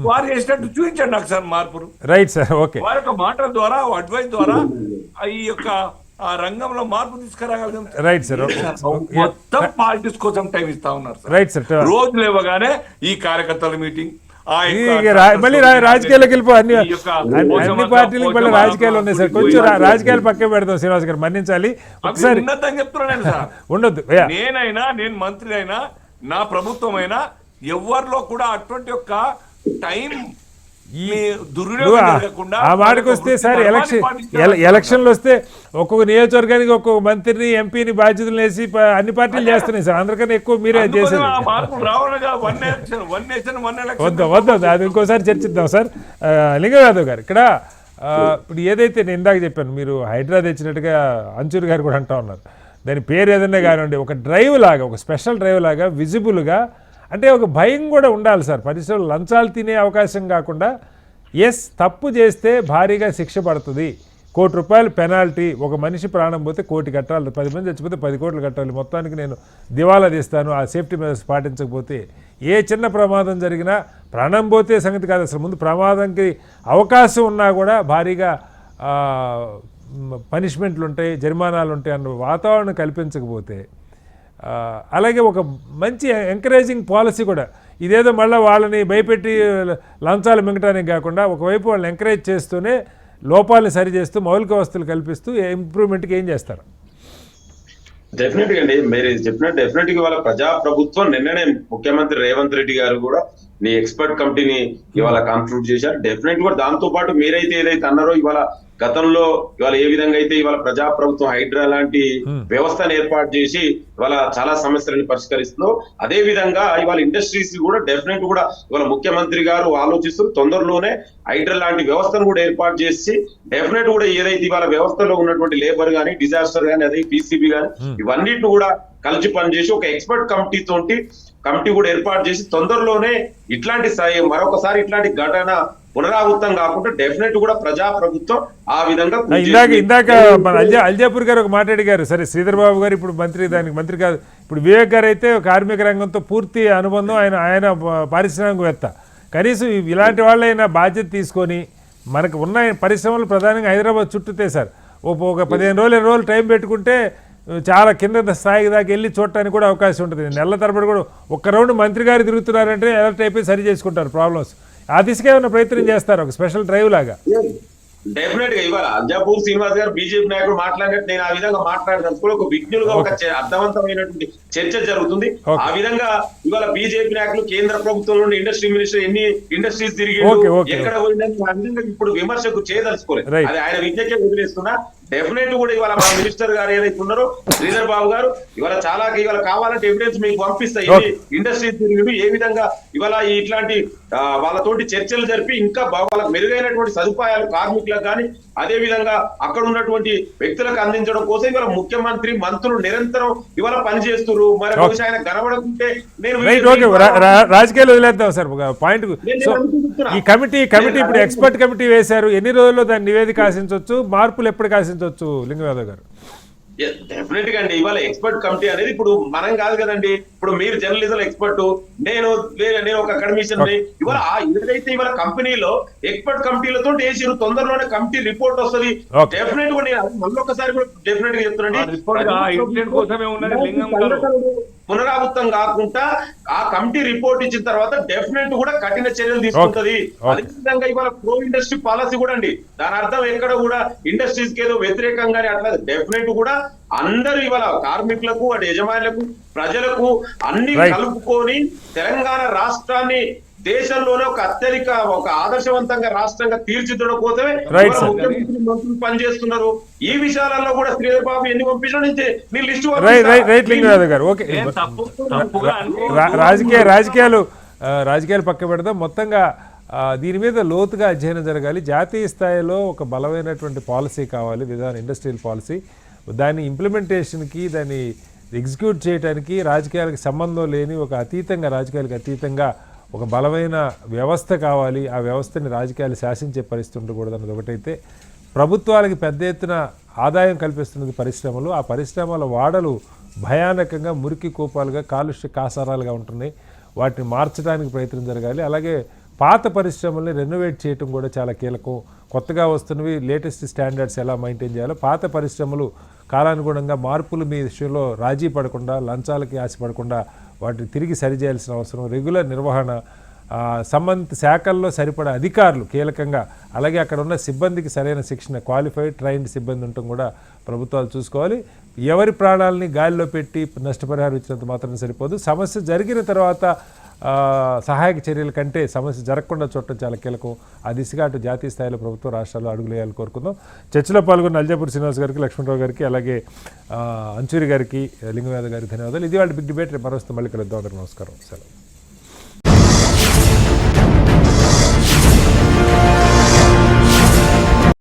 వారు చేసినట్టు చూపించండి నాకు సార్ మార్పులు. వారి యొక్క మాటల ద్వారా, అడ్వైస్ ద్వారా ఈ యొక్క ఆ రంగంలో మార్పు తీసుకురాగలిగాం. మొత్తం పాలిటిక్స్ కోసం టైం ఇస్తా ఉన్నారు సార్. రోజు లేవగానే ఈ కార్యకర్తల మీటింగ్, మళ్ళీ రాజకీయాల్లోకి వెళ్ళిపో, అన్ని పార్టీలకు మళ్ళీ రాజకీయాలు ఉన్నాయి సార్. కొంచెం రాజకీయాలు పక్కన పెడతాం శ్రీనివాస్ గారు, మన్నించాలి ఒకసారి. చెప్తున్నాను సార్, ఉండొద్దు. నేను మంత్రి అయినా, నా ప్రభుత్వం అయినా, ఎవరిలో కూడా అటువంటి యొక్క టైం ఆ మాటకు వస్తే సార్, ఎలక్షన్లు వస్తే ఒక్కొక్క నియోజకవర్గానికి ఒక్కొక్క మంత్రిని, ఎంపీని బాధ్యతలు వేసి అన్ని పార్టీలు చేస్తున్నాయి సార్. అందరికన్నా ఎక్కువ మీరే చేసేది. వద్దు అది ఇంకోసారి చర్చిద్దాం సార్. లింగయాదవ్ గారు, ఇక్కడ ఇప్పుడు ఏదైతే నేను ఇందాక చెప్పాను, మీరు హైడ్రా తెచ్చినట్టుగా అంచూరి గారు కూడా అంటా ఉన్నారు. దాని పేరు ఏదన్నా కానివ్వండి, ఒక డ్రైవ్ లాగా, ఒక స్పెషల్ డ్రైవ్ లాగా విజిబుల్గా, అంటే ఒక భయం కూడా ఉండాలి సార్. పరిశ్రమలు లంచాలు తినే అవకాశం కాకుండా, తప్పు చేస్తే భారీగా శిక్ష పడుతుంది, ₹1 కోటి పెనాల్టీ, ఒక మనిషి ప్రాణం పోతే 1 కోటి కట్టాలి, 10 మంది చచ్చిపోతే 10 కోట్లు కట్టాలి, మొత్తానికి నేను దివాలా తీస్తాను ఆ సేఫ్టీ మెజర్స్ పాటించకపోతే. ఏ చిన్న ప్రమాదం జరిగినా ప్రాణం పోతే సంగతి కాదు, అసలు ముందు ప్రమాదంకి అవకాశం ఉన్నా కూడా భారీగా పనిష్మెంట్లు ఉంటాయి, జరిమానాలు ఉంటాయి అన్న వాతావరణం కల్పించకపోతే, అలాగే ఒక మంచి ఎంకరేజింగ్ పాలసీ కూడా, ఇదేదో మళ్ళీ వాళ్ళని భయపెట్టి లంచాలు మింగటానికి కాకుండా ఒకవైపు వాళ్ళని ఎంకరేజ్ చేస్తూనే లోపాలను సరిచేస్తూ మౌలిక వసతులు కల్పిస్తూ ఇంప్రూవ్మెంట్కి ఏం చేస్తారు? డెఫినెట్ గా అండి, మీరు చెప్పినట్టు డెఫినెట్ గా ఇవాళ ప్రభుత్వం నిన్ననే ముఖ్యమంత్రి రేవంత్ రెడ్డి గారు కూడా నీ ఎక్స్పర్ట్ కమిటీని ఇవాళ కాన్స్టిట్యూట్ చేశారు. డెఫినెట్ గా దాంతో పాటు మీరైతే ఏదైతే అన్నారో ఇవాళ గతంలో ఇవాళ ఏ విధంగా అయితే ఇవాళ ప్రభుత్వం హైడ్రా లాంటి వ్యవస్థను ఏర్పాటు చేసి ఇవాళ చాలా సమస్యలను పరిష్కరిస్తుందో, అదే విధంగా ఇవాళ ఇండస్ట్రీస్ కూడా డెఫినెట్ కూడా ఇవాళ ముఖ్యమంత్రి గారు ఆలోచిస్తూ తొందరలోనే హైడ్రా లాంటి వ్యవస్థను కూడా ఏర్పాటు చేసి డెఫినెట్ కూడా ఏదైతే ఇవాళ వ్యవస్థలో ఉన్నటువంటి లేబర్ గానీ, డిజాస్టర్ గానీ, అదే పీసీబీ గానీ ఇవన్నిటిని కూడా కలిసి పనిచేసి ఒక ఎక్స్పర్ట్ కమిటీ కూడా ఏర్పాటు చేసి తొందరలోనే ఇట్లాంటి మరొకసారి ఇట్లాంటి ఘటన పునరావృతం కాకుండా డెఫినెట్ కూడా ప్రభుత్వం ఆ విధంగా ఇందాక మన అల్జాపూర్ గారు ఒక మాట్లాడిగారు. సరే, శ్రీధర్ బాబు గారు ఇప్పుడు దానికి మంత్రి కాదు. ఇప్పుడు వివేక్ గారు అయితే కార్మిక రంగంతో పూర్తి అనుబంధం, ఆయన పారిశ్రామికవేత్త. కనీసం ఇలాంటి వాళ్ళైనా బాధ్యత తీసుకొని మనకు ఉన్న పరిశ్రమలు ప్రధానంగా హైదరాబాద్ చుట్టూతే సార్ ఒక 15 రోజులు 20 రోజులు టైం పెట్టుకుంటే చాలా కింద స్థాయికి దాకా వెళ్ళి చూడటానికి కూడా అవకాశం ఉంటుంది. నెలల తరబడి కూడా ఒక్క రౌండ్ మంత్రి గారు తిరుగుతున్నారంటే అలర్ట్ అయిపోయి సరి చేసుకుంటారు ప్రాబ్లమ్స్. ఆ దిశగా ఏమైనా ప్రయత్నం చేస్తారు, ఒక స్పెషల్ డ్రైవ్ లాగా? డెఫినెట్ గా ఇవాళ అల్జాపూర్ శ్రీనివాస్ గారు బీజేపీ నాయకుడు మాట్లాడినట్టు నేను ఆ విధంగా మాట్లాడదలుచుకోవడం ఒక విజ్ఞులుగా ఒక అర్థవంతమైనటువంటి చర్చ జరుగుతుంది. ఆ విధంగా ఇవాళ బీజేపీ నాయకులు కేంద్ర ప్రభుత్వం నుండి ఇండస్ట్రీ మినిస్టర్ ఎన్ని ఇండస్ట్రీస్ తిరిగి ఎక్కడ పోయిందని ఇప్పుడు విమర్శకు చేయదలుచుకోలేదు. అది ఆయన విజ్ఞకే వదిలేస్తున్నా. డెఫినెట్ కూడా ఇవాళ మన మినిస్టర్ గారు ఏదైతే ఉన్నారో శ్రీధర్ బాబు గారు ఇవాళ చాలా ఇవాళ కావాలంటే ఎవిడెన్స్ మీకు పంపిస్తాయి. ఇండస్ట్రీ తిరిగి ఏ విధంగా ఇవాళ ఇట్లాంటి వాళ్ళతోటి చర్చలు జరిపి ఇంకా వాళ్ళకి మెరుగైనటువంటి సదుపాయాలు కార్మికులకు కానీ అదే విధంగా అక్కడ ఉన్నటువంటి వ్యక్తులకు అందించడం కోసం ఇవాళ ముఖ్యమంత్రి మంత్రులు నిరంతరం ఇవాళ పనిచేస్తున్నారు. మరి బహుశా ఆయన కనబడకుంటే రాజకీయాలు వదిలేద్దాం సార్ పాయింట్. ఈ కమిటీ ఇప్పుడు ఎక్స్పర్ట్ కమిటీ వేశారు. ఎన్ని రోజుల్లో దాని నివేదిక ఆశించవచ్చు, మార్పులు ఎప్పటికి ఆశించవచ్చు లింగం యాదవ్ గారు? డెఫినెట్ గా అండి, ఇవాళ ఎక్స్పర్ట్ కమిటీ అనేది ఇప్పుడు మనం కాదు కదండి. ఇప్పుడు మీరు జర్నలిజం ఎక్స్పర్ట్, నేను ఒక అకాడమిషియన్. ఇవాళ ఏదైతే ఇవాళ కంపెనీలో ఎక్స్పర్ట్ కమిటీలతో వేసారు, తొందరలోనే కమిటీ రిపోర్ట్ వస్తుంది. డెఫినెట్ గా నేను మళ్ళొకసారి కూడా డెఫినెట్ గా చెప్తున్నాను, పునరావృతం కాకుండా ఆ కమిటీ రిపోర్ట్ ఇచ్చిన తర్వాత డెఫినెట్ కూడా కఠిన చర్యలు తీసుకుంటది. అదేవిధంగా ఇవాళ ప్రో ఇండస్ట్రీ పాలసీ కూడా అండి, దాని అర్థం ఎక్కడ కూడా ఇండస్ట్రీస్ కి ఏదో వ్యతిరేకంగానే అట్లా డెఫినెట్ కూడా అందరూ ఇవాళ కార్మికులకు, అటు యజమానులకు, ప్రజలకు అన్ని కలుపుకొని తెలంగాణ రాష్ట్రాన్ని దేశంలోనే ఒక ఆదర్శవంతంగా రాష్ట్రంగా తీర్చిదిద్దడం కోసమే ముఖ్యమంత్రి మంత్రులు పనిచేస్తున్నారు. ఈ విషయాలలో కూడా శ్రీధర్ బాబు ఎన్ని పంపించడం నుంచి నీ లిస్టు రాజకీయాలు పక్క పెడదాం. మొత్తంగా దీని మీద లోతుగా అధ్యయనం జరగాలి. జాతీయ స్థాయిలో ఒక బలమైనటువంటి పాలసీ కావాలి, ఇండస్ట్రియల్ పాలసీ. దాని ఇంప్లిమెంటేషన్కి, దాన్ని ఎగ్జిక్యూట్ చేయడానికి రాజకీయాలకు సంబంధం లేని రాజకీయాలకు అతీతంగా ఒక బలమైన వ్యవస్థ కావాలి. ఆ వ్యవస్థని రాజకీయాలు శాసించే పరిస్థితి ఉండకూడదు అన్నది ఒకటైతే, ప్రభుత్వాలకి పెద్ద ఎత్తున ఆదాయం కల్పిస్తున్నది పరిశ్రమలు. ఆ పరిశ్రమల వాడలు భయానకంగా మురికి కూపాలుగా, కాలుష్య కాసారాలుగా ఉంటున్నాయి. వాటిని మార్చడానికి ప్రయత్నం జరగాలి. అలాగే పాత పరిశ్రమల్ని రెనోవేట్ చేయటం కూడా చాలా కీలకం. కొత్తగా వస్తున్నవి లేటెస్ట్ స్టాండర్డ్స్ ఎలా మెయింటైన్ చేయాలో, పాత పరిశ్రమలు కాలానుగుణంగా మార్పుల మీ విషయంలో రాజీ పడకుండా, లంచాలకి ఆశపడకుండా వాటిని తిరిగి సరిచేయాల్సిన అవసరం, రెగ్యులర్ నిర్వహణ, సంబంధిత శాఖల్లో సరిపడా అధికారులు కీలకంగా, అలాగే అక్కడ ఉన్న సిబ్బందికి సరైన శిక్షణ, క్వాలిఫైడ్ ట్రైన్డ్ సిబ్బంది ఉండటం కూడా ప్రభుత్వాలు చూసుకోవాలి. ఎవరి ప్రాణాలని గాలిలో పెట్టి నష్టపరిహారం ఇచ్చినంత మాత్రం సరిపోదు. సమస్య జరిగిన తర్వాత సహాయక చర్యల కంటే సమస్య జరగకుండా చూడటం చాలా కీలకం. ఆ దిశగా అటు జాతీయ స్థాయిలో ప్రభుత్వం, రాష్ట్రాల్లో అడుగులు వేయాలని కోరుకుందాం. చర్చలో పాల్గొన్న అల్జాపూర్ శ్రీనివాస్ గారికి, లక్ష్మణరావు గారికి, అలాగే అంచూరి గారికి, లింగం యాదవ్ గారికి ధన్యవాదాలు. ఇది వాళ్ళ బిగ్ డిబేట్. మరొస్తే మళ్ళీ కలుద్దాం. అందరికీ నమస్కారం. సెలవు.